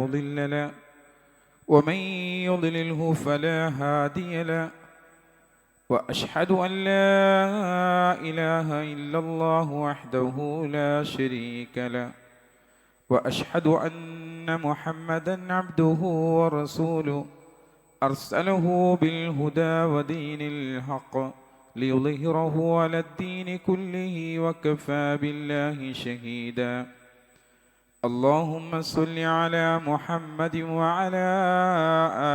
مضل له ومن يضلله فلا هادي له وأشهد أن لا إله إلا الله وحده لا شريك له وأشهد أن محمدا عبده ورسوله أرسله بالهدى ودين الحق ليظهره على الدين كله وكفى بالله شهيدا. اللهم صل على محمد وعلى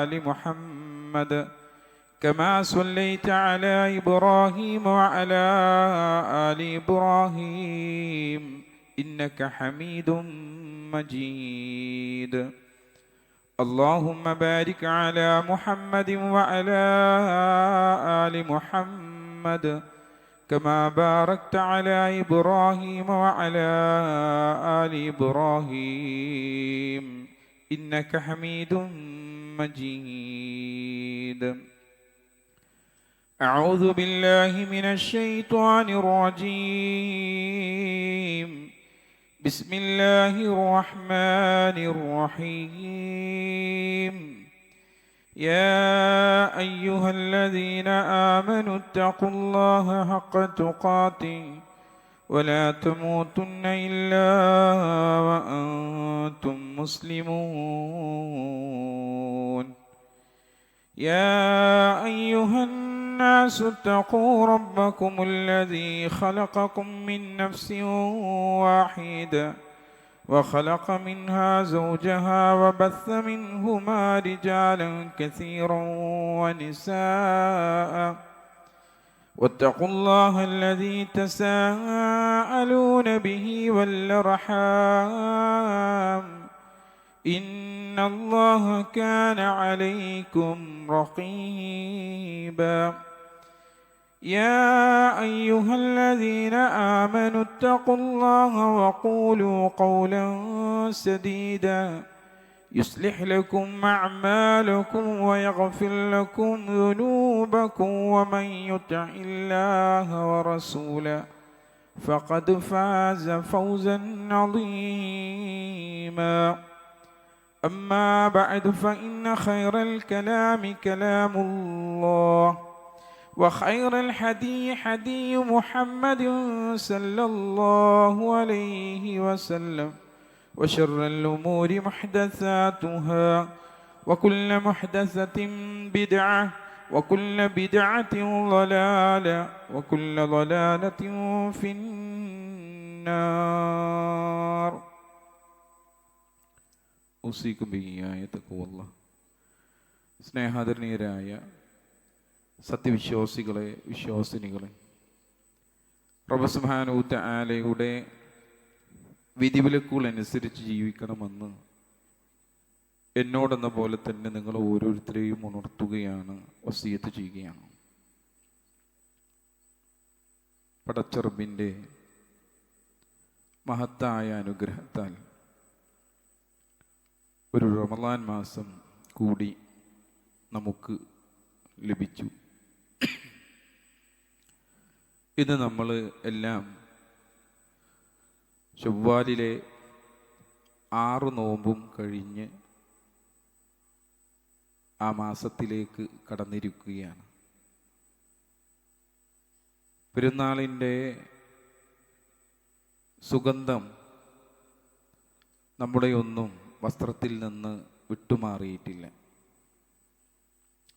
آل محمد كما صليت على إبراهيم وعلى آل إبراهيم إنك حميد مجيد. اللهم بارك على محمد وعلى آل محمد كما باركت على إبراهيم وعلى آل إبراهيم إنك حميد مجيد. أعوذ بالله من الشيطان الرجيم. بسم الله الرحمن الرحيم. يا أيها الذين آمنوا اتقوا الله حق تقاته ولا تموتن إلا وأنتم مسلمون. يا أيها الناس اتقوا ربكم الذي خلقكم من نفس واحدة وخلق منها زوجها وبث منهما رجالا كثيرا ونساء واتقوا الله الذي تساءلون به والأرحام إن الله كان عليكم رقيبا. يا أيها الذين آمنوا اتقوا الله وقولوا قولا سديدا يصلح لكم أعمالكم ويغفر لكم ذنوبكم ومن يطع الله ورسوله فقد فاز فوزا عظيما. أما بعد فإن خير الكلام كلام الله وخير الحدي حدي محمد صلى الله عليه وسلم وشر الأمور محدثاتها وكل محدثة بدعة وكل بدعة ضلالة وكل ضلالة في النار. أوصيكم بإياي تقوى الله. സ്നേഹാദരണീയരായ സത്യവിശ്വാസികളെ, വിശ്വാസിനികളെ, റബ്ബ് സുബ്ഹാനഹു തആലയുടെ വിധിവിലക്കുകൾ അനുസരിച്ച് ജീവിക്കണമെന്ന് എന്നോടെന്ന പോലെ തന്നെ നിങ്ങൾ ഓരോരുത്തരെയും ഉണർത്തുകയാണ്, വസിയത്ത് ചെയ്യുകയാണ്. പടച്ച റബ്ബിൻ്റെ മഹത്തായ അനുഗ്രഹത്താൽ ഒരു റമളാൻ മാസം കൂടി നമുക്ക് ലഭിച്ചു. ഇത് നമ്മൾ എല്ലാം ശവ്വാലിലെ 6 നോമ്പും കഴിഞ്ഞ് ആ മാസത്തിലേക്ക് കടന്നിരിക്കുകയാണ്. പെരുന്നാളിൻ്റെ സുഗന്ധം നമ്മുടെ ഒന്നും വസ്ത്രത്തിൽ നിന്ന് വിട്ടുമാറിയിട്ടില്ല.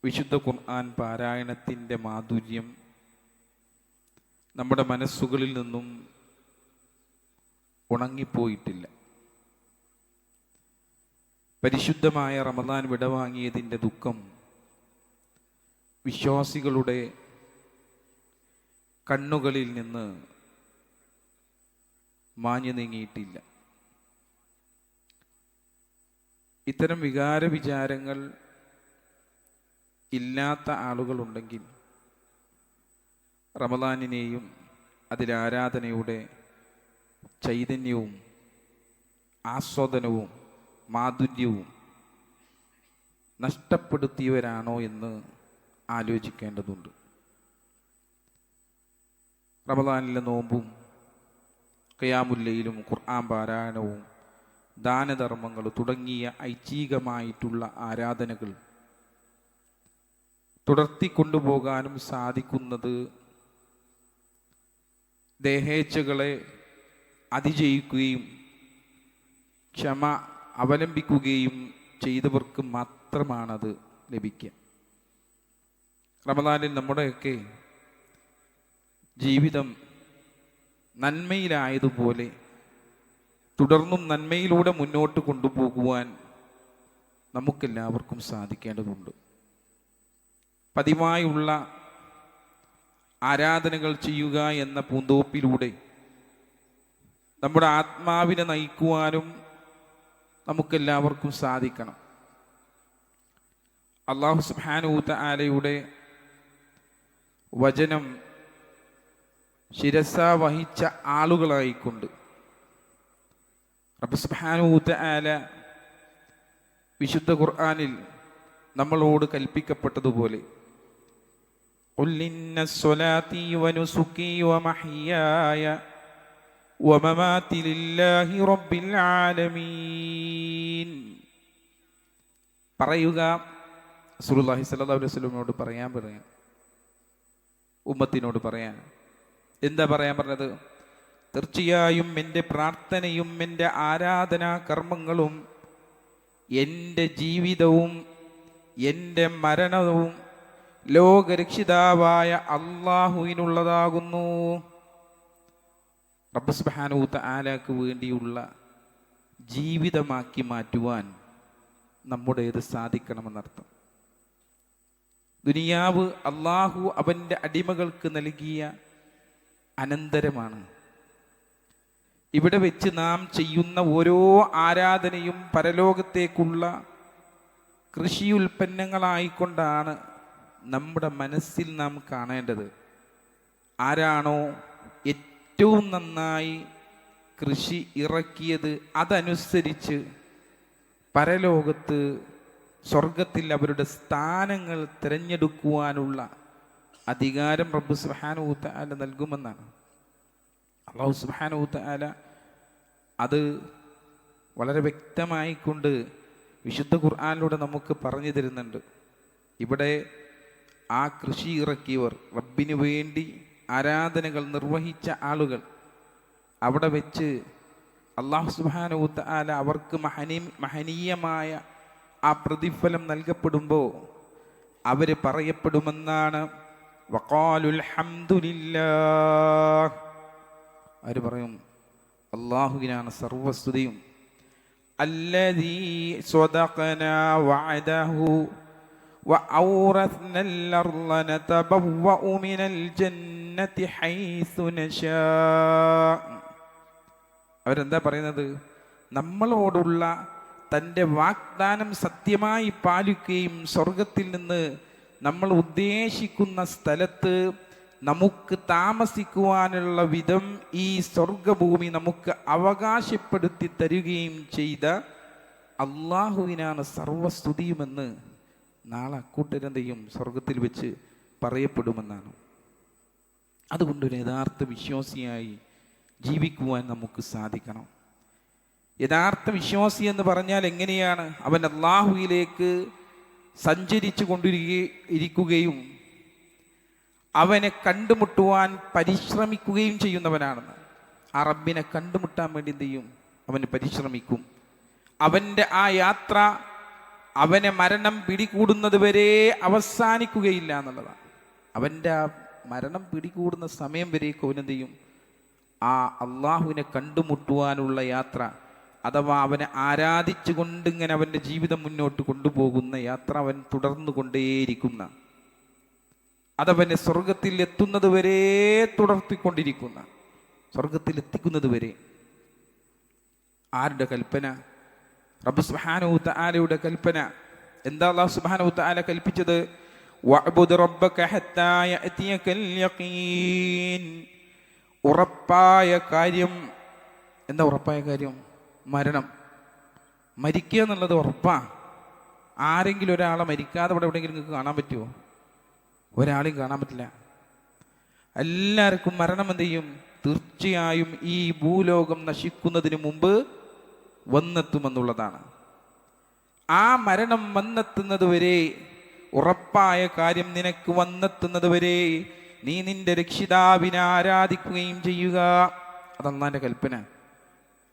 വിശുദ്ധ ഖുർആൻ പാരായണത്തിൻ്റെ മാധുര്യം നമ്മുടെ മനസ്സുകളിൽ നിന്നും ഉണങ്ങിപ്പോയിട്ടില്ല. പരിശുദ്ധമായ റമദാൻ വിടവാങ്ങിയതിൻ്റെ ദുഃഖം വിശ്വാസികളുടെ കണ്ണുകളിൽ നിന്ന് മാഞ്ഞു നീങ്ങിയിട്ടില്ല. ഇത്തരം വികാര വിചാരങ്ങൾ ഇല്ലാത്ത ആളുകളുണ്ടെങ്കിൽ റമദാനിനെയും അതിലാരാധനയുടെ ചൈതന്യവും ആസ്വാദനവും മാധുര്യവും നഷ്ടപ്പെടുത്തിയവരാണോ എന്ന് ആലോചിക്കേണ്ടതുണ്ട്. റമദാനിലെ നോമ്പും ഖിയാമുൽ ലൈലും ഖുർആൻ പാരായണവും ദാനധർമ്മങ്ങൾ തുടങ്ങിയ ഐച്ഛികമായിട്ടുള്ള ആരാധനകൾ തുടർത്തിക്കൊണ്ടുപോകാനും സാധിക്കുന്നത് ദേഹേച്ഛകളെ അതിജയിക്കുകയും ക്ഷമ അവലംബിക്കുകയും ചെയ്തവർക്ക് മാത്രമാണത് ലഭിക്കുക. റമദാനിൽ നമ്മുടെയൊക്കെ ജീവിതം നന്മയിലായതുപോലെ തുടർന്നും നന്മയിലൂടെ മുന്നോട്ട് കൊണ്ടുപോകുവാൻ നമുക്കെല്ലാവർക്കും സാധിക്കേണ്ടതുണ്ട്. പതിവായുള്ള ആരാധനകൾ ചെയ്യുക എന്ന പൂന്തോപ്പിലൂടെ നമ്മുടെ ആത്മാവിനെ നയിക്കുവാനും നമുക്കെല്ലാവർക്കും സാധിക്കണം. അല്ലാഹു സുബ്ഹാനഹു വ തആലയുടെ വചനം ശിരസ വഹിച്ച ആളുകളായിക്കൊണ്ട് റബ്ബ് സുബ്ഹാനഹു വ തആല വിശുദ്ധ ഖുർആനിൽ നമ്മളോട് കൽപ്പിക്കപ്പെട്ടതുപോലെ ഖുൽ ഇന്ന സ്വലാത്തി വനുസുകി വമഹ്യായ വമമാതി ലില്ലാഹി റബ്ബിൽ ആലമീൻ. പറയുക, റസൂലുള്ളാഹി സ്വല്ലല്ലാഹു അലൈഹി വസല്ലമയോട് പറയാൻ ഉമ്മത്തിനോട് പറയാൻ. എന്താ പറയാൻ പറഞ്ഞത്? തീർച്ചയായും എൻ്റെ പ്രാർത്ഥനയും എൻ്റെ ആരാധനാ കർമ്മങ്ങളും എൻ്റെ ജീവിതവും എൻ്റെ മരണവും ലോകരക്ഷിതാവായ അല്ലാഹുവിനുള്ളതാകുന്നു. റബ്ബ് സുബ്ഹാനഹു വ തആലക്ക് വേണ്ടിയുള്ള ജീവിതമാക്കി മാറ്റുവാൻ നമ്മുടേത് സാധിക്കണമെന്നർത്ഥം. ദുനിയാവ് അല്ലാഹു അവൻ്റെ അടിമകൾക്ക് നൽകിയ അനന്തരമാണ്. ഇവിടെ വെച്ച് നാം ചെയ്യുന്ന ഓരോ ആരാധനയും പരലോകത്തേക്കുള്ള കൃഷി ഉൽപ്പന്നങ്ങളായിക്കൊണ്ടാണ് നമ്മുടെ മനസ്സിൽ നാം കാണേണ്ടത്. ആരാണോ ഏറ്റവും നന്നായി കൃഷി ഇറക്കിയത് അതനുസരിച്ച് പരലോകത്ത് സ്വർഗത്തിൽ അവരുടെ സ്ഥാനങ്ങൾ തിരഞ്ഞെടുക്കുവാനുള്ള അധികാരം റബ്ബ് സുബ്ഹാനഹു വ തആല നൽകുമെന്നാണ്. അല്ലാഹു സുബ്ഹാനഹു വ തആല അത് വളരെ വ്യക്തമായിക്കൊണ്ട് വിശുദ്ധ ഖുർആനിലൂടെ നമുക്ക് പറഞ്ഞു തരുന്നുണ്ട്. ഇവിടെ ആ കൃഷി ഇറക്കിയവർ, റബ്ബിന് വേണ്ടി ആരാധനകൾ നിർവഹിച്ച ആളുകൾ, അവിടെ വെച്ച് അല്ലാഹു സുബ്ഹാനഹു വ തആല അവർക്ക് മഹനീയമായ ആ പ്രതിഫലം നൽകപ്പെടുമ്പോൾ അവർ പറയപ്പെടുമെന്നാണ്. വഖാലുൽ ഹംദുലില്ലാഹ്, അവർ പറയും അല്ലാഹുവിനാണ് സർവസ്തുതിയും. അല്ലദീ സ്വദഖനാ വഅദഹു വഔറത്നൽ അർള നതബവ്വഉ മിനൽ ജന്നതി ഹൈസു നശാ. അവരെന്താ പറയുന്നത്? നമ്മളോടുള്ള തൻ്റെ വാഗ്ദാനം സത്യമായി പാലിക്കുകയും സ്വർഗത്തിൽ നിന്ന് നമ്മൾ ഉദ്ദേശിക്കുന്ന സ്ഥലത്ത് നമുക്ക് താമസിക്കുവാനുള്ള വിധം ഈ സ്വർഗഭൂമി നമുക്ക് അവകാശപ്പെടുത്തി തരികയും ചെയ്ത അള്ളാഹുവിനാണ് സർവസ്തുതിയുമെന്ന് നാളെ അക്കൂട്ടരെന്തെയും സ്വർഗത്തിൽ വെച്ച് പറയപ്പെടുമെന്നാണ്. അതുകൊണ്ടൊരു യഥാർത്ഥ വിശ്വാസിയായി ജീവിക്കുവാൻ നമുക്ക് സാധിക്കണം. യഥാർത്ഥ വിശ്വാസി എന്ന് പറഞ്ഞാൽ എങ്ങനെയാണ്? അവൻ അല്ലാഹുവിലേക്ക് സഞ്ചരിച്ചു കൊണ്ടിരിക്കുകയും അവനെ കണ്ടുമുട്ടുവാൻ പരിശ്രമിക്കുകയും ചെയ്യുന്നവനാണെന്ന്. ആ റബ്ബിനെ കണ്ടുമുട്ടാൻ വേണ്ടി എന്ത് ചെയ്യും? അവന് പരിശ്രമിക്കും. അവൻ്റെ ആ യാത്ര അവനെ മരണം പിടികൂടുന്നത് വരെ അവസാനിക്കുകയില്ല എന്നുള്ളതാണ്. അവൻ്റെ ആ മരണം പിടികൂടുന്ന സമയം വരേക്കും അവനെന്ത് ചെയ്യും? ആ അള്ളാഹുവിനെ കണ്ടുമുട്ടുവാനുള്ള യാത്ര, അഥവാ അവനെ ആരാധിച്ചു കൊണ്ടിങ്ങനെ അവൻ്റെ ജീവിതം മുന്നോട്ട് കൊണ്ടുപോകുന്ന യാത്ര അവൻ തുടർന്നു കൊണ്ടേയിരിക്കുന്ന, അതവനെ സ്വർഗത്തിൽ എത്തുന്നത് വരെ തുടർത്തിക്കൊണ്ടിരിക്കുന്ന, സ്വർഗത്തിൽ എത്തിക്കുന്നത് വരെ. ആരുടെ കൽപ്പന? റബ്ബ് സുബ്ഹാനഹു വ തആലയുടെ കൽപ്പന. എന്താ അല്ലാഹു സുബ്ഹാനഹു വ തആല കൽപ്പിച്ചത്? വഅബ്ദു റബ്ബക ഹത്താ യഅതിയകൽ യഖീൻ. ഉറപ്പായ കാര്യം. എന്താ ഉറപ്പായ കാര്യം? മരണം. മരിക്കുക എന്നുള്ളത് ഉറപ്പാ. ആരെങ്കിലും ഒരാളെ മരിക്കാതെ ഇവിടെ എവിടെയെങ്കിലും നിങ്ങൾക്ക് കാണാൻ പറ്റുമോ? ഒരാളെയും കാണാൻ പറ്റില്ല. എല്ലാവർക്കും മരണം എന്ത് ചെയ്യും? തീർച്ചയായും ഈ ഭൂലോകം നശിക്കുന്നതിന് മുമ്പ് വന്നെത്തുമെന്നുള്ളതാണ്. ആ മരണം വന്നെത്തുന്നത് വരെ, ഉറപ്പായ കാര്യം നിനക്ക് വന്നെത്തുന്നത് വരെ നീ നിന്റെ രക്ഷിതാവിനെ ആരാധിക്കുകയും ചെയ്യുക. അതല്ലാന്റെ കൽപ്പന.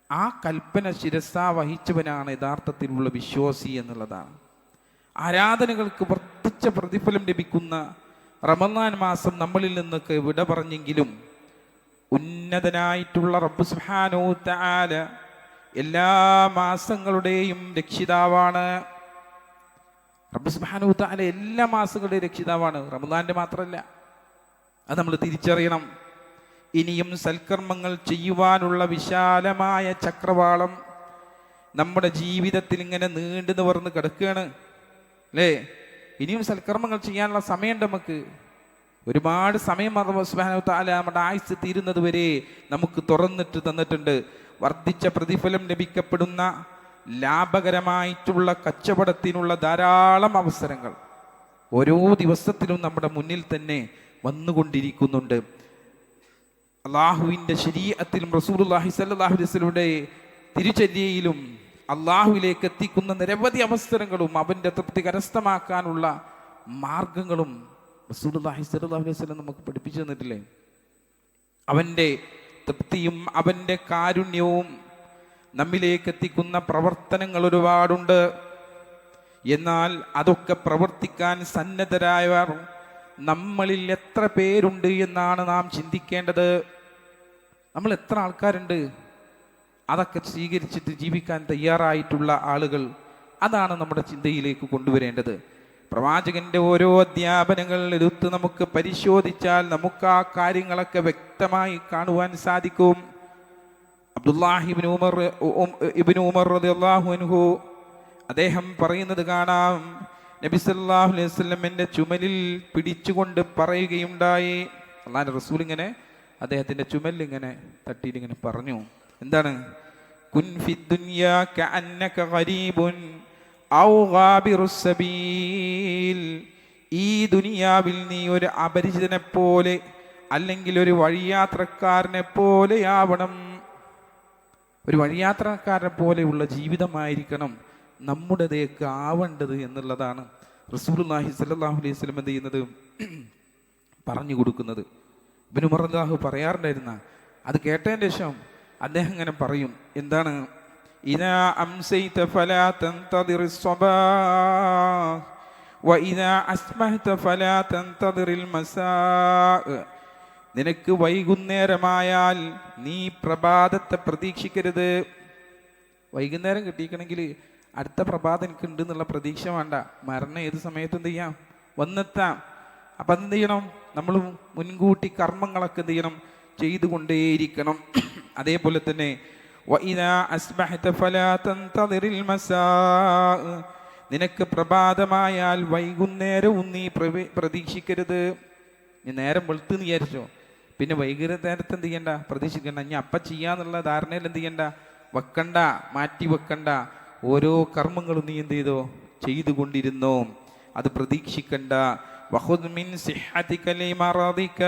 ആ കൽപ്പന ശിരസാ വഹിച്ചവനാണ് യഥാർത്ഥത്തിലുള്ള വിശ്വാസി എന്നുള്ളതാണ്. ആരാധനകൾക്ക് വർദ്ധിച്ച പ്രതിഫലം ലഭിക്കുന്ന റമദാൻ മാസം നമ്മളിൽ നിന്നൊക്കെ വിട പറഞ്ഞെങ്കിലും ഉന്നതനായിട്ടുള്ള റബ്ബ് സുബ്ഹാനഹു വ തആല എല്ലാ മാസങ്ങളുടെയും രക്ഷിതാവാണ്. റബ്ബ് സുബ്ഹാനഹു വ തആല എല്ലാ മാസങ്ങളുടെയും രക്ഷിതാവാണ്, റമദാന്റെ മാത്രമല്ല. അത് നമ്മൾ തിരിച്ചറിയണം. ഇനിയും സൽക്കർമ്മങ്ങൾ ചെയ്യുവാനുള്ള വിശാലമായ ചക്രവാളം നമ്മുടെ ജീവിതത്തിൽ ഇങ്ങനെ നീണ്ടു നിവർന്ന് കിടക്കുകയാണ് അല്ലേ? ഇനിയും സൽക്കർമ്മങ്ങൾ ചെയ്യാനുള്ള സമയമുണ്ട്. നമുക്ക് ഒരുപാട് സമയം അല്ലാഹു സുബ്ഹാനഹു വ തആല നമ്മുടെ ആയുസ്സ് തീരുന്നത് വരെ നമുക്ക് തുറന്നിട്ട് തന്നിട്ടുണ്ട്. വർദ്ധിച്ച പ്രതിഫലം ലഭിക്കപ്പെടുന്ന ലാഭകരമായിട്ടുള്ള കച്ചവടത്തിനുള്ള ധാരാളം അവസരങ്ങൾ ഓരോ ദിവസത്തിലും നമ്മുടെ മുന്നിൽ തന്നെ വന്നുകൊണ്ടിരിക്കുന്നുണ്ട്. അള്ളാഹുവിൻ്റെ ശരീഅത്തിലും റസൂലുള്ളാഹി സ്വല്ലല്ലാഹു അലൈഹി വസല്ലമയുടെ തിരുചര്യയിലും അള്ളാഹുവിലേക്ക് എത്തിക്കുന്ന നിരവധി അവസരങ്ങളും അവൻ്റെ തൃപ്തി കരസ്ഥമാക്കാനുള്ള മാർഗങ്ങളും റസൂലുള്ളാഹി സ്വല്ലല്ലാഹു അലൈഹി വസല്ലം നമുക്ക് പഠിപ്പിച്ചു തന്നിട്ടില്ലേ? അവൻ്റെ തൃപ്തിയും അവൻ്റെ കാരുണ്യവും നമ്മിലേക്ക് എത്തിക്കുന്ന പ്രവർത്തനങ്ങൾ ഒരുപാടുണ്ട്. എന്നാൽ അതൊക്കെ പ്രവർത്തിക്കാൻ സന്നദ്ധരായവർ നമ്മളിൽ എത്ര പേരുണ്ട് എന്നാണ് നാം ചിന്തിക്കേണ്ടത്. നമ്മൾ എത്ര ആൾക്കാരുണ്ട് അതൊക്കെ സ്വീകരിച്ചിട്ട് ജീവിക്കാൻ തയ്യാറായിട്ടുള്ള ആളുകൾ? അതാണ് നമ്മുടെ ചിന്തയിലേക്ക് കൊണ്ടുവരേണ്ടത്. പ്രവാചകന്റെ ഓരോ അധ്യാപനങ്ങൾ എടുത്ത് നമുക്ക് പരിശോധിച്ചാൽ നമുക്ക് ആ കാര്യങ്ങളൊക്കെ വ്യക്തമായി കാണുവാൻ സാധിക്കും. അബ്ദുല്ലാഹി ഇബ്നു ഉമർ റളിയല്ലാഹു അൻഹു അദ്ദേഹം പറയുന്നത് കാണാം, നബി സല്ലല്ലാഹു അലൈഹി വസല്ലമിന്റെ ചുമലിൽ പിടിച്ചുകൊണ്ട് പറയുകയുണ്ടായി. അല്ലാഹുവിന്റെ റസൂൽ ഇങ്ങനെ അദ്ദേഹത്തിന്റെ ചുമലിൽ ഇങ്ങനെ തട്ടിയിട്ട് ഇങ്ങനെ പറഞ്ഞു, എന്താണ്? കുൻ ഫിദ് ദുനിയാ കഅന്നക ഗരീബുൻ ഔ ഗാബിറുസ് സബീൽ. ഈ ദുനിയാവിൽ നീ ഒരു അപരിചിതനെ പോലെ അല്ലെങ്കിൽ ഒരു വഴിയാത്രക്കാരനെ പോലെയാവണം. ഒരു വഴിയാത്രക്കാരനെ പോലെയുള്ള ജീവിതമായിരിക്കണം നമ്മുടേതേക്ക് ആവേണ്ടത് എന്നുള്ളതാണ് റസൂലുള്ളാഹി സ്വല്ലല്ലാഹു അലൈഹി വസല്ലം എന്ത് ചെയ്യുന്നത്, പറഞ്ഞു കൊടുക്കുന്നത്. ഇബ്നു ഉമർ റളിയല്ലാഹു പറയാറുണ്ടായിരുന്ന അത് കേട്ടതിന് ശേഷം അദ്ദേഹം ഇങ്ങനെ പറയും, എന്താണ്? ഇദാ അംസൈത ഫലാ തൻതദിറിസ് സ്വബാഹ് വഇദാ അസ്ബഹത ഫലാ തൻതദിറിൽ മസാ. നിനക്ക് വൈകുന്നേരമായാൽ നീ പ്രഭാതത്തെ പ്രതീക്ഷിക്കരുത്. വൈകുന്നേരം കിട്ടിയിരിക്കണമെങ്കിൽ അടുത്ത പ്രഭാതം എനിക്കുണ്ട് എന്നുള്ള പ്രതീക്ഷ വേണ്ട. മരണം ഏത് സമയത്തും എന്ത് ചെയ്യാം, വന്നെത്താം. അപ്പം അതെന്ത് ചെയ്യണം? നമ്മൾ മുൻകൂട്ടി കർമ്മങ്ങളൊക്കെ എന്ത് ചെയ്യണം, ചെയ്തുകൊണ്ടേയിരിക്കണം. അതേപോലെ തന്നെ നിനക്ക് പ്രഭാതമായാൽ വൈകുന്നേരവും നീ പ്രതീക്ഷിക്കരുത്. നീ നേരം വെളുത്ത് വിചാരിച്ചോ, പിന്നെ വൈകുന്നേരത്തെ എന്ത് ചെയ്യണ്ട, പ്രതീക്ഷിക്കണ്ട. ഇനി അപ്പം ചെയ്യാന്നുള്ള ധാരണയിൽ എന്ത് ചെയ്യണ്ട, വെക്കണ്ട, മാറ്റി വെക്കണ്ട. ഓരോ കർമ്മങ്ങളും നീ എന്ത് ചെയ്തോ, ചെയ്തുകൊണ്ടിരുന്നോ, അത് പ്രതീക്ഷിക്കണ്ട. വഖുദ് മിൻ സിഹ്ഹതിക ലിമറദിക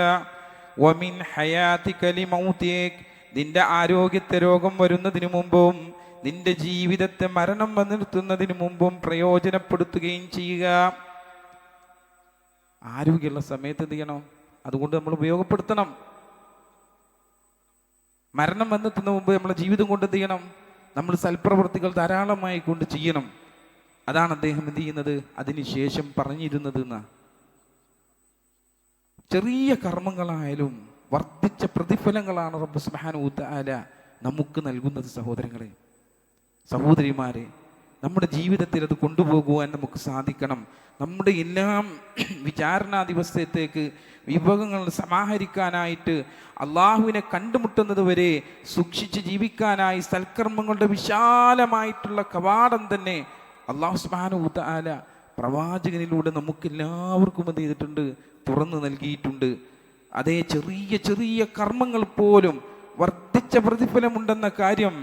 വമിൻ ഹയാതിക ലിമൗതിക. നിന്റെ ആരോഗ്യത്തെ രോഗം വരുന്നതിന് മുമ്പും നിന്റെ ജീവിതത്തെ മരണം വന്നെത്തുന്നതിന് മുമ്പും പ്രയോജനപ്പെടുത്തുകയും ചെയ്യുക. ആരോഗ്യമുള്ള സമയത്ത് എന്ത് ചെയ്യണം, അതുകൊണ്ട് നമ്മൾ ഉപയോഗപ്പെടുത്തണം. മരണം വന്നെത്തുന്ന മുമ്പ് നമ്മളെ ജീവിതം കൊണ്ട് എന്ത് ചെയ്യണം, നമ്മൾ സൽപ്രവൃത്തികൾ ധാരാളമായി കൊണ്ട് ചെയ്യണം. അതാണ് അദ്ദേഹം എന്ത് ചെയ്യുന്നത്, അതിനുശേഷം പറഞ്ഞിരുന്നത്. ചെറിയ കർമ്മങ്ങളായാലും വർദ്ധിച്ച പ്രതിഫലങ്ങളാണ് റബ്ബ് സുബ്ഹാനഹു വ തആല നമുക്ക് നൽകുന്നത്. സഹോദരങ്ങളെ, സഹോദരിമാരെ, നമ്മുടെ ജീവിതത്തിൽ അത് കൊണ്ടുപോകുവാൻ നമുക്ക് സാധിക്കണം. നമ്മുടെ എല്ലാം വിചാരണാ ദിവസത്തേക്ക് വിഭവങ്ങൾ സമാഹരിക്കാനായിട്ട് അള്ളാഹുവിനെ കണ്ടുമുട്ടുന്നത് വരെ സൂക്ഷിച്ച് ജീവിക്കാനായി സൽക്കർമ്മങ്ങളുടെ വിശാലമായിട്ടുള്ള കവാടം തന്നെ അള്ളാഹു സുബ്ഹാനഹു വ തആല പ്രവാചകനിലൂടെ നമുക്കെല്ലാവർക്കും എന്ത് ചെയ്തിട്ടുണ്ട്, തുറന്നു നൽകിയിട്ടുണ്ട്. അതേ ചെറിയ ചെറിയ കർമ്മങ്ങൾ പോലും വർദ്ധിച്ച പ്രതിഫലമുണ്ടെന്ന കാര്യം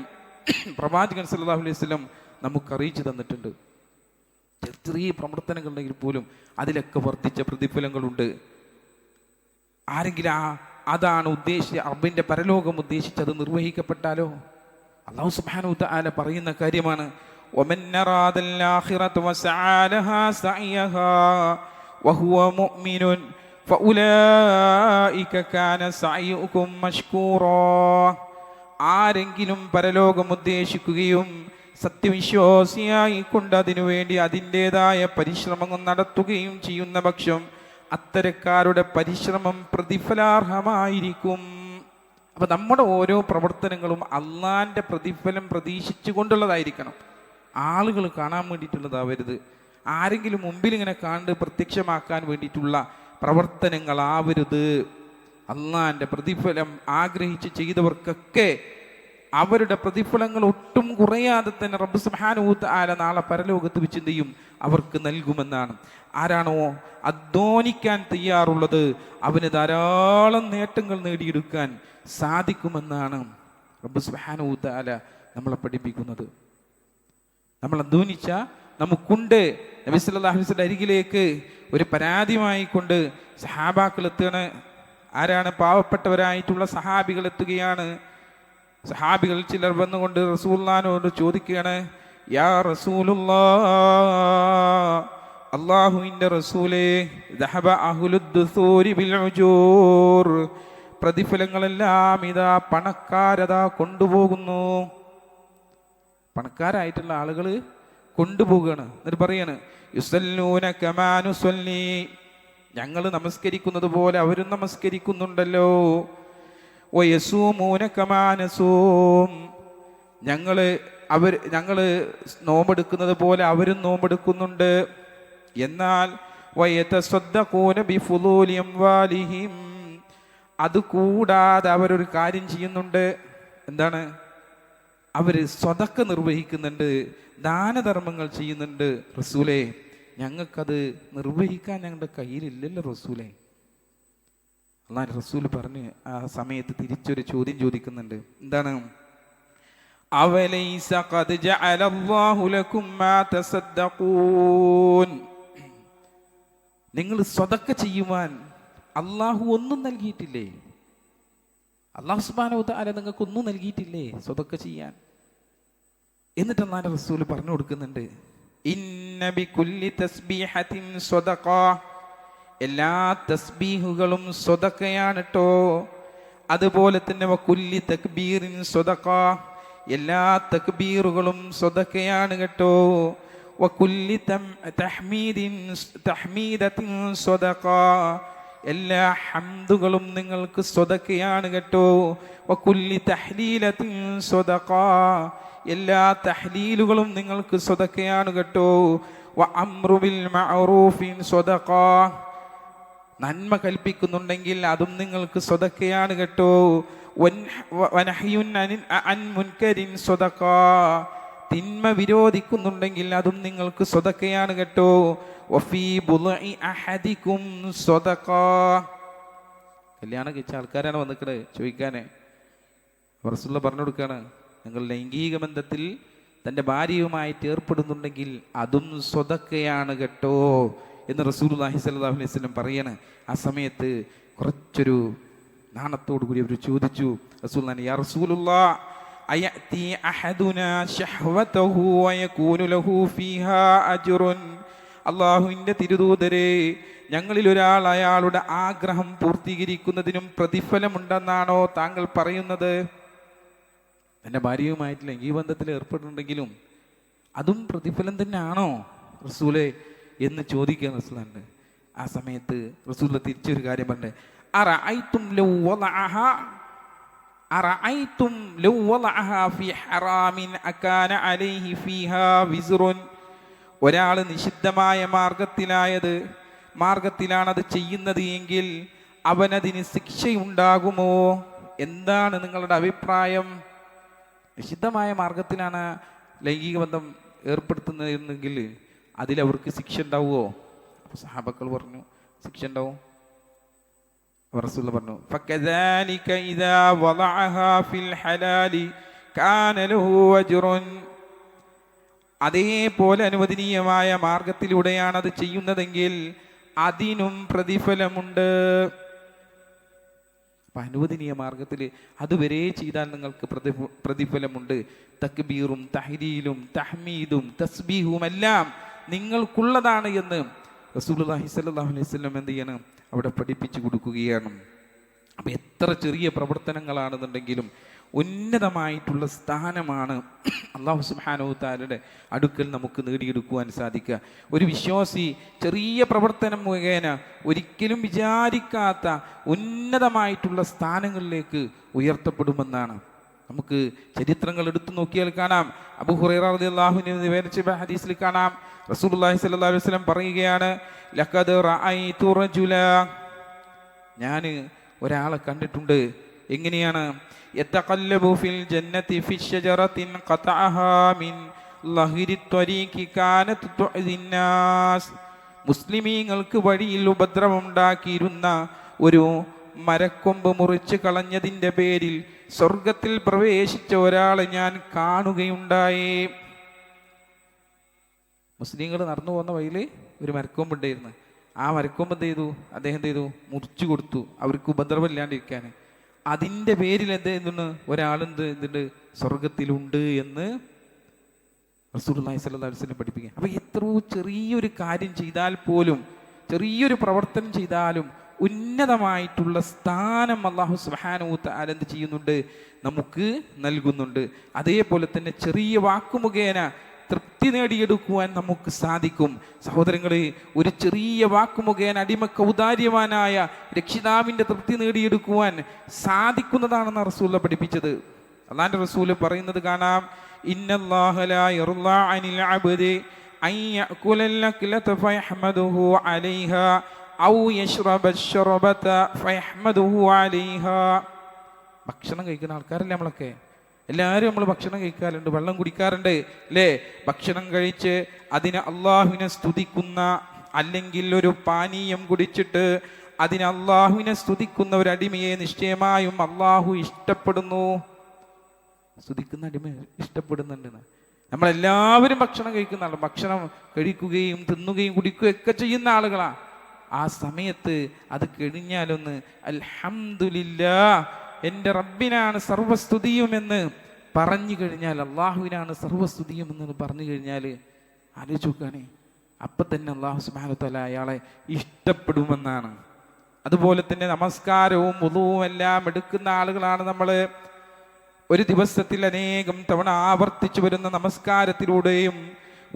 പ്രവാചകൻ സല്ലല്ലാഹു അലൈഹി വസല്ലം നമുക്ക് അറിയിച്ചു തന്നിട്ടുണ്ട്. ചെറിയ പ്രവർത്തനങ്ങളുണ്ടെങ്കിൽ പോലും അതിലൊക്കെ വർദ്ധിച്ച പ്രതിഫലങ്ങളുണ്ട്. ആരെങ്കിലും അതാണ് ഉദ്ദേശിച്ച റബ്ബിന്റെ പരലോകം ഉദ്ദേശിച്ചത് നിർവഹിക്കപ്പെട്ടാലോ അല്ലാഹു സുബ്ഹാനഹു വ തആല പറയുന്ന കാര്യമാണ്. വമൻ അറാദൽ ആഖിറത വസഅ ലഹാ സഅയഹാ വഹുവ മുഅ്മിനുൻ ഫഉലൈക കാന സഅയുകും മഷ്കൂറാ. ആരെങ്കിലും പരലോകം ഉദ്ദേശിക്കുകയും സത്യവിശ്വാസിയായി കൊണ്ട് അതിനുവേണ്ടി അതിൻ്റെതായ പരിശ്രമങ്ങൾ നടത്തുകയും ചെയ്യുന്ന പക്ഷം അത്തരക്കാരുടെ പരിശ്രമം പ്രതിഫലാർഹമായിരിക്കും. അപ്പം നമ്മുടെ ഓരോ പ്രവർത്തനങ്ങളും അള്ളാൻ്റെ പ്രതിഫലം പ്രതീക്ഷിച്ചു കൊണ്ടുള്ളതായിരിക്കണം. ആളുകൾ കാണാൻ വേണ്ടിയിട്ടുള്ളതാവരുത്. ആരെങ്കിലും മുമ്പിൽ ഇങ്ങനെ കണ്ട് പ്രത്യക്ഷമാക്കാൻ വേണ്ടിയിട്ടുള്ള പ്രവർത്തനങ്ങളാവരുത്. അള്ളാൻ്റെ പ്രതിഫലം ആഗ്രഹിച്ച് ചെയ്തവർക്കൊക്കെ അവരുടെ പ്രതിഫലങ്ങൾ ഒട്ടും കുറയാതെ തന്നെ റബ്ബ് സുബ്ഹാനഹു വ തആല നാളെ പരലോകത്ത് വെച്ച് എന്ത് ചെയ്യും? അവർക്ക് നൽകുമെന്നാണ്. ആരാണോ അധ്വാനിക്കാൻ തയ്യാറുള്ളത് അവന് ധാരാളം നേട്ടങ്ങൾ നേടിയെടുക്കാൻ സാധിക്കുമെന്നാണ് റബ്ബ് സുബ്ഹാനഹു വ തആല നമ്മളെ പഠിപ്പിക്കുന്നത്. നമ്മൾ അധ്വാനിച്ച നമുക്കുണ്ട്. നബി സല്ലല്ലാഹു അലൈഹി വസല്ലം അരികിലേക്ക് ഒരു പരാതിയുമായി കൊണ്ട് സഹാബാക്കൾ എത്തുകയാണ്. ആരാണ്? പാവപ്പെട്ടവരായിട്ടുള്ള സഹാബികൾ എത്തുകയാണ്. സഹാബികൾ ചിലർ വന്നുകൊണ്ട് റസൂലുള്ളാഹിനോട് ചോദിക്കുകയാണ്, യാ റസൂലുള്ളാഹ്, അല്ലാഹുവിൻ്റെ റസൂലേ, ദഹബ അഹ്ലുദ്ദുസൂരി ബിൽ ഉജൂർ, പ്രതിഫലങ്ങളെല്ലാം ഇതാ പണക്കാരതാ കൊണ്ടുപോകുന്നു. പണക്കാരായിട്ടുള്ള ആളുകൾ കൊണ്ടുപോവുകയാണ്. എന്നിട്ട് പറയാണ്, യുസല്ലൂന കമാ നുസല്ലി, ഞങ്ങൾ നമസ്കരിക്കുന്നത് പോലെ അവരും നമസ്കരിക്കുന്നുണ്ടല്ലോ. വയസൂമൂന കമാ നസൂം, ഞങ്ങൾ നോമ്പെടുക്കുന്നത് പോലെ അവരും നോമ്പെടുക്കുന്നുണ്ട്. എന്നാൽ വയതസദ്ദഖൂന ബിഫുളൂലി അംവാലിഹിം, അത് കൂടാതെ അവരൊരു കാര്യം ചെയ്യുന്നുണ്ട്. എന്താണ്? അവർ സ്വതക്ക നിർവഹിക്കുന്നുണ്ട്, ദാനധർമ്മങ്ങൾ ചെയ്യുന്നുണ്ട്. റസൂലേ, ഞങ്ങൾക്കത് നിർവഹിക്കാൻ ഞങ്ങളുടെ കയ്യിലില്ലല്ലോ റസൂലേ. അല്ലാഹു റസൂൽ പറഞ്ഞ് ആ സമയത്ത് തിരിച്ചൊരു ചോദ്യം ചോദിക്കുന്നുണ്ട്. എന്താണ്? അവലൈസ ഖദ് ജഅലല്ലാഹു ലക്കും മാ തസദ്ദഖൂൻ, നിങ്ങൾ സ്വതക്ക ചെയ്യുവാൻ അള്ളാഹു ഒന്നും നൽകിയിട്ടില്ലേ? അല്ലാഹു സുബ്ഹാനഹു വ തആല നിങ്ങൾക്ക് ഒന്നും നൽകിയിട്ടില്ലേ സ്വതക്ക ചെയ്യാൻ? എന്നിട്ട് അല്ലാഹു റസൂൽ പറഞ്ഞു കൊടുക്കുന്നുണ്ട്, ഇന്ന ബികുല്ലി തസ്ബീഹത്തിൻ സ്വദഖ, എല്ലാ തസ്ബീഹുകളും സ്വദഖയാണ് ട്ടോ. അതുപോലെ തന്നെ വകുല്ലി തക്ബീറിൻ സ്വദഖ, എല്ലാ തക്ബീറുകളും സ്വദഖയാണ് കേട്ടോ. വകുല്ലി തഹ്മീദത്തിൻ സ്വദഖ, എല്ലാ ഹംദുകളും നിങ്ങൾക്ക് സ്വദഖയാണ് കേട്ടോ. വകുല്ലി തഹ്ലീലത്തിൻ സ്വദഖ, എല്ലാ തഹ്ലീലുകളും നിങ്ങൾക്ക് സ്വദഖയാണ് കേട്ടോ. വ അംറു ബിൽ മഅറൂഫിൻ സ്വദഖ, നന്മ കൽപ്പിക്കുന്നുണ്ടെങ്കിൽ അതും നിങ്ങൾക്ക് സ്വദഖയാണ് കേട്ടോ. വനഹ്യുൻ അൻ മുൻകരിൻ സ്വദഖ, തിന്മ വിരോധിക്കുന്നുണ്ടെങ്കിൽ അതും നിങ്ങൾക്ക് സ്വദഖയാണ് കേട്ടോ. വഫീ ബുളഇ അഹദികും സ്വദഖ, കല്യാണം കഴിച്ച ആൾക്കാരാണ് വന്നിക്കണേ ചോദിക്കാനേ. റസൂലുള്ളാഹി പറഞ്ഞു കൊടുക്കാണ്, നിങ്ങൾ ലൈംഗിക ബന്ധത്തിൽ തൻ്റെ ഭാര്യയുമായിട്ട് ഏർപ്പെടുന്നുണ്ടെങ്കിൽ അതും സ്വദഖയാണ് കേട്ടോ എന്ന് റസൂലുള്ളാഹി സ്വല്ലല്ലാഹു അലൈഹി വസല്ലം പറയാണ്. ആ സമയത്ത് കുറച്ചൊരു നാണത്തോടു കൂടി അവർ ചോദിച്ചു റസൂലുള്ളാഹി, യാ റസൂലുള്ളാഹ്, അയഅതി അഹദുനാ ശഹ്വതഹു വയകൂനു ലഹു ഫീഹാ അജ്റുൻ, അല്ലാഹുവിൻ്റെ തിരുദൂതരെ, ഞങ്ങളിൽ ഒരാൾ അയാളുടെ ആഗ്രഹം പൂർത്തീകരിക്കുന്നതിനും പ്രതിഫലമുണ്ടെന്നാണോ താങ്കൾ പറയുന്നത്? എൻ്റെ ഭാര്യയുമായിട്ട് ലൈംഗിക ബന്ധത്തിൽ ഏർപ്പെടുന്നുണ്ടെങ്കിലും അതും പ്രതിഫലം തന്നെയാണോ റസൂലേ എന്ന് ചോദിക്കുക റസൂലുണ്ട്. ആ സമയത്ത് റസൂൽ തിരിച്ചൊരു കാര്യം പറഞ്ഞു, അറഅയ്തും ലൗ വളഅഹാ ഫീ ഹറാമിൻ അകാന അലൈഹി ഫീഹാ വിസ്റുൻ, ഒരാൾ നിഷിദ്ധമായ മാർഗത്തിലാണത് ചെയ്യുന്നത് എങ്കിൽ അവനതിന് ശിക്ഷയുണ്ടാകുമോ? എന്താണ് നിങ്ങളുടെ അഭിപ്രായം? നിഷിദ്ധമായ മാർഗത്തിലാണ് ലൈംഗിക ബന്ധം ഏർപ്പെടുത്തുന്നതെങ്കിൽ അതിലവർക്ക് ശിക്ഷ ഉണ്ടാവുമോ? അപ്പോൾ സഹാബക്കൾ പറഞ്ഞു ശിക്ഷ ഉണ്ടാവും. റസൂൽ പറഞ്ഞു, ഫകദാലിക ഇദാ വളഅഹാ ഫിൽ ഹലാലി കാന ലഹു അജ്റുൻ, അതേപോലെ അനുവദനീയമായ മാർഗത്തിലൂടെയാണ് അത് ചെയ്യുന്നതെങ്കിൽ അതിനും പ്രതിഫലമുണ്ട്. അപ്പം അനുവദനീയ മാർഗത്തിൽ അതുവരെ ചെയ്താൽ നിങ്ങൾക്ക് പ്രതിഫലമുണ്ട്. തക്ബീറും തഹ്ലീലും തഹ്മീദും തസ്ബീഹും എല്ലാം നിങ്ങൾക്കുള്ളതാണ് എന്ന് റസൂലുള്ളാഹി സ്വല്ലല്ലാഹു അലൈഹി വസല്ലം എന്ത് ചെയ്യണം, അവിടെ പഠിപ്പിച്ചു കൊടുക്കുകയാണ്. അപ്പം എത്ര ചെറിയ പ്രവർത്തനങ്ങളാണെന്നുണ്ടെങ്കിലും ഉന്നതമായിട്ടുള്ള സ്ഥാനമാണ് അല്ലാഹു സുബ്ഹാനഹു തആലയുടെ അടുക്കൽ നമുക്ക് നേടിയെടുക്കുവാൻ സാധിക്കുക. ഒരു വിശ്വാസി ചെറിയ പ്രവർത്തനം മുഖേന ഒരിക്കലും വിചാരിക്കാത്ത ഉന്നതമായിട്ടുള്ള സ്ഥാനങ്ങളിലേക്ക് ഉയർത്തപ്പെടുമെന്നാണ്. നമുക്ക് ചരിത്രങ്ങൾ എടുത്തു നോക്കിയാൽ കാണാം. അബൂ ഹുറൈറ റളിയല്ലാഹു അൻഹു നിവേദിച്ച ഹദീസിൽ കാണാം, റസൂലുള്ളാഹി സ്വല്ലല്ലാഹു അലൈഹി വസല്ലം പറയുകയാണ്, ലഖദ് റഅയ്തു റജുല, ഞാൻ ഒരാളെ കണ്ടിട്ടുണ്ട്. എങ്ങനെയാണ്? യതഖല്ലബു ഫിൽ ജന്നതി ഫി ശജറത്തിൻ ഖതഅഹാ മിൻ ലഹിരി ത്വരീഖി കാനത് തുഅദിന്നാസ്. മുസ്ലിമീങ്ങൾക്ക് വഴിയിൽ ഉപദ്രവമുണ്ടാക്കിയിരുന്ന ഒരു മരക്കൊമ്പ് മുറിച്ച് കളഞ്ഞതിൻ്റെ പേരിൽ സ്വർഗത്തിൽ പ്രവേശിച്ച ഒരാളെ ഞാൻ കാണുകയുണ്ടായി. മുസ്ലിങ്ങൾ നടന്നു പോകുന്ന വഴിയിൽ ഒരു മരക്കൊമ്പുണ്ടായിരുന്നു. ആ മരക്കൊമ്പ് എന്ത് ചെയ്തു? അദ്ദേഹം എന്ത് ചെയ്തു? മുറിച്ചു കൊടുത്തു, അവർക്ക് ഉപദ്രവം ഇല്ലാണ്ടിരിക്കാൻ. അതിൻ്റെ പേരിൽ എന്തെന്ന് ഒരാളെന്ത് എന്തുണ്ട്? സ്വർഗത്തിലുണ്ട് എന്ന് റസൂലുള്ളാഹി സ്വല്ലല്ലാഹു അലൈഹി വസല്ലം പഠിപ്പിക്കുക. അപ്പം എത്രയോ ചെറിയൊരു കാര്യം ചെയ്താൽ പോലും, ചെറിയൊരു പ്രവർത്തനം ചെയ്താലും ഉന്നതമായിട്ടുള്ള സ്ഥാനം അല്ലാഹു സുബ്ഹാനഹു തആല എന്ത് ചെയ്യുന്നുണ്ട്? നമുക്ക് നൽകുന്നുണ്ട്. അതേപോലെ തന്നെ ചെറിയ വാക്കുമുഖേന തൃപ്തി നേടിയെടുക്കുവാൻ നമുക്ക് സാധിക്കും. സഹോദരങ്ങളെ, ഒരു ചെറിയ വാക്കുമുഖേന അടിമക്ക് ഔദാര്യവാനായ രക്ഷിതാവിൻ്റെ തൃപ്തി നേടിയെടുക്കുവാൻ സാധിക്കുന്നതാണെന്ന് റസൂൽ പഠിപ്പിച്ചത്. അല്ലാഹുവിൻ്റെ റസൂൽ പറയുന്നത് കാണാം, ഇന്നല്ലാഹ ലാ യർളാ അനിൽ അബ്ദി അൻ യഅകുലൽ അക്ലത ഫയഹ്മദുഹു അലൈഹാ ഔ യശ്റബ അശ്റബത ഫയഹ്മദുഹു അലൈഹാ. ഭക്ഷണം കഴിക്കുന്ന ആൾക്കാരല്ലേ നമ്മളൊക്കെ? എല്ലാവരും നമ്മൾ ഭക്ഷണം കഴിക്കാറുണ്ട്, വെള്ളം കുടിക്കാറുണ്ട് അല്ലേ? ഭക്ഷണം കഴിച്ച് അതിന് അള്ളാഹുവിനെ സ്തുതിക്കുന്ന, അല്ലെങ്കിൽ ഒരു പാനീയം കുടിച്ചിട്ട് അതിന് അള്ളാഹുവിനെ സ്തുതിക്കുന്ന ഒരു അടിമയെ നിശ്ചയമായും അള്ളാഹു ഇഷ്ടപ്പെടുന്നു. സ്തുതിക്കുന്ന അടിമ ഇഷ്ടപ്പെടുന്നുണ്ടെന്ന്. നമ്മളെല്ലാവരും ഭക്ഷണം കഴിക്കുന്ന ആൾ, ഭക്ഷണം കഴിക്കുകയും തിന്നുകയും കുടിക്കുകയും ഒക്കെ ചെയ്യുന്ന ആളുകളാ. ആ സമയത്ത് അത് കഴിഞ്ഞാലൊന്ന് അൽഹംദുലില്ലാഹ്, എൻ്റെ റബ്ബിനാണ് സർവസ്തുതിയും എന്ന് പറഞ്ഞു കഴിഞ്ഞാൽ, അള്ളാഹുവിനാണ് സർവസ്തുതിയും എന്ന് പറഞ്ഞു കഴിഞ്ഞാൽ ആലോചിച്ച് നോക്കുകയാണേ, അപ്പം തന്നെ അള്ളാഹു സുബ്ഹാനഹു വ തആല അയാളെ ഇഷ്ടപ്പെടുമെന്നാണ്. അതുപോലെ തന്നെ നമസ്കാരവും വുളുവും എല്ലാം എടുക്കുന്ന ആളുകളാണ് നമ്മൾ. ഒരു ദിവസത്തിൽ അനേകം തവണ ആവർത്തിച്ചു വരുന്ന നമസ്കാരത്തിലൂടെയും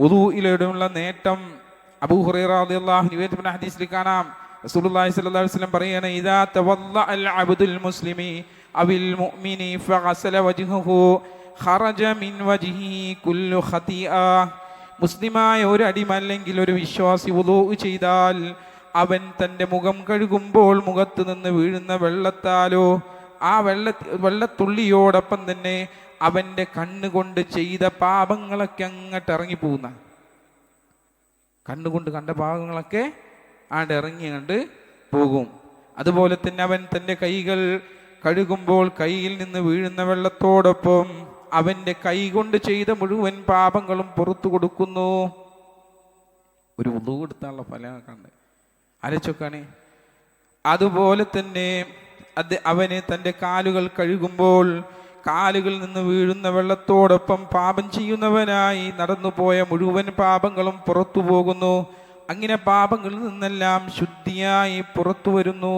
വുളുയിലൂടെയുള്ള നേട്ടം അബൂ ഹുറൈറ റളിയല്ലാഹു അൻഹു നിവേദിക്കുന്ന ഹദീസിൽ കാണാം. റസൂലുള്ളാഹി സ്വല്ലല്ലാഹു അലൈഹി വസല്ലം പറയാണ്, ഇദാ തവല്ലഅ അൽ അബ്ദുൽ മുസ്ലിമി അവിൽ മുഅ്മിനി ഫഗസല വജ്ഹഹു ഖറജ മിൻ വജ്ഹിഹി കുല്ലു ഖതിഅ. മുസ്ലിമായ ഒരു അടിമ അല്ലെങ്കിൽ ഒരു വിശ്വാസി വുളൂ ചെയ്താൽ അവൻ തൻ്റെ മുഖം കഴുകുമ്പോൾ മുഖത്ത് നിന്ന് വീഴുന്ന വെള്ളത്താലോ ആ വെള്ളത്തുള്ളിയോടൊപ്പം തന്നെ അവൻ്റെ കണ്ണുകൊണ്ട് ചെയ്ത പാപങ്ങളൊക്കെ അങ്ങോട്ട് ഇറങ്ങിപ്പോകുന്ന, കണ്ണുകൊണ്ട് കണ്ട പാപങ്ങളൊക്കെ ആണ്ട് ഇറങ്ങി കണ്ട് പോകും. അതുപോലെ തന്നെ അവൻ തൻ്റെ കൈകൾ കഴുകുമ്പോൾ കൈയിൽ നിന്ന് വീഴുന്ന വെള്ളത്തോടൊപ്പം അവൻ്റെ കൈ കൊണ്ട് ചെയ്ത മുഴുവൻ പാപങ്ങളും പുറത്തു കൊടുക്കുന്നു. ഒരു വുളൂ എടുത്താനുള്ള ഫലം കണ്ട് ആലോചിച്ചോക്കാണ്. അതുപോലെ തന്നെ അവന് തൻ്റെ കാലുകൾ കഴുകുമ്പോൾ കാലുകളിൽ നിന്ന് വീഴുന്ന വെള്ളത്തോടൊപ്പം പാപം ചെയ്യുന്നവനായി നടന്നുപോയ മുഴുവൻ പാപങ്ങളും പുറത്തു പോകുന്നു. അങ്ങനെ പാപങ്ങളിൽ നിന്നെല്ലാം ശുദ്ധിയായി പുറത്തു വരുന്നു.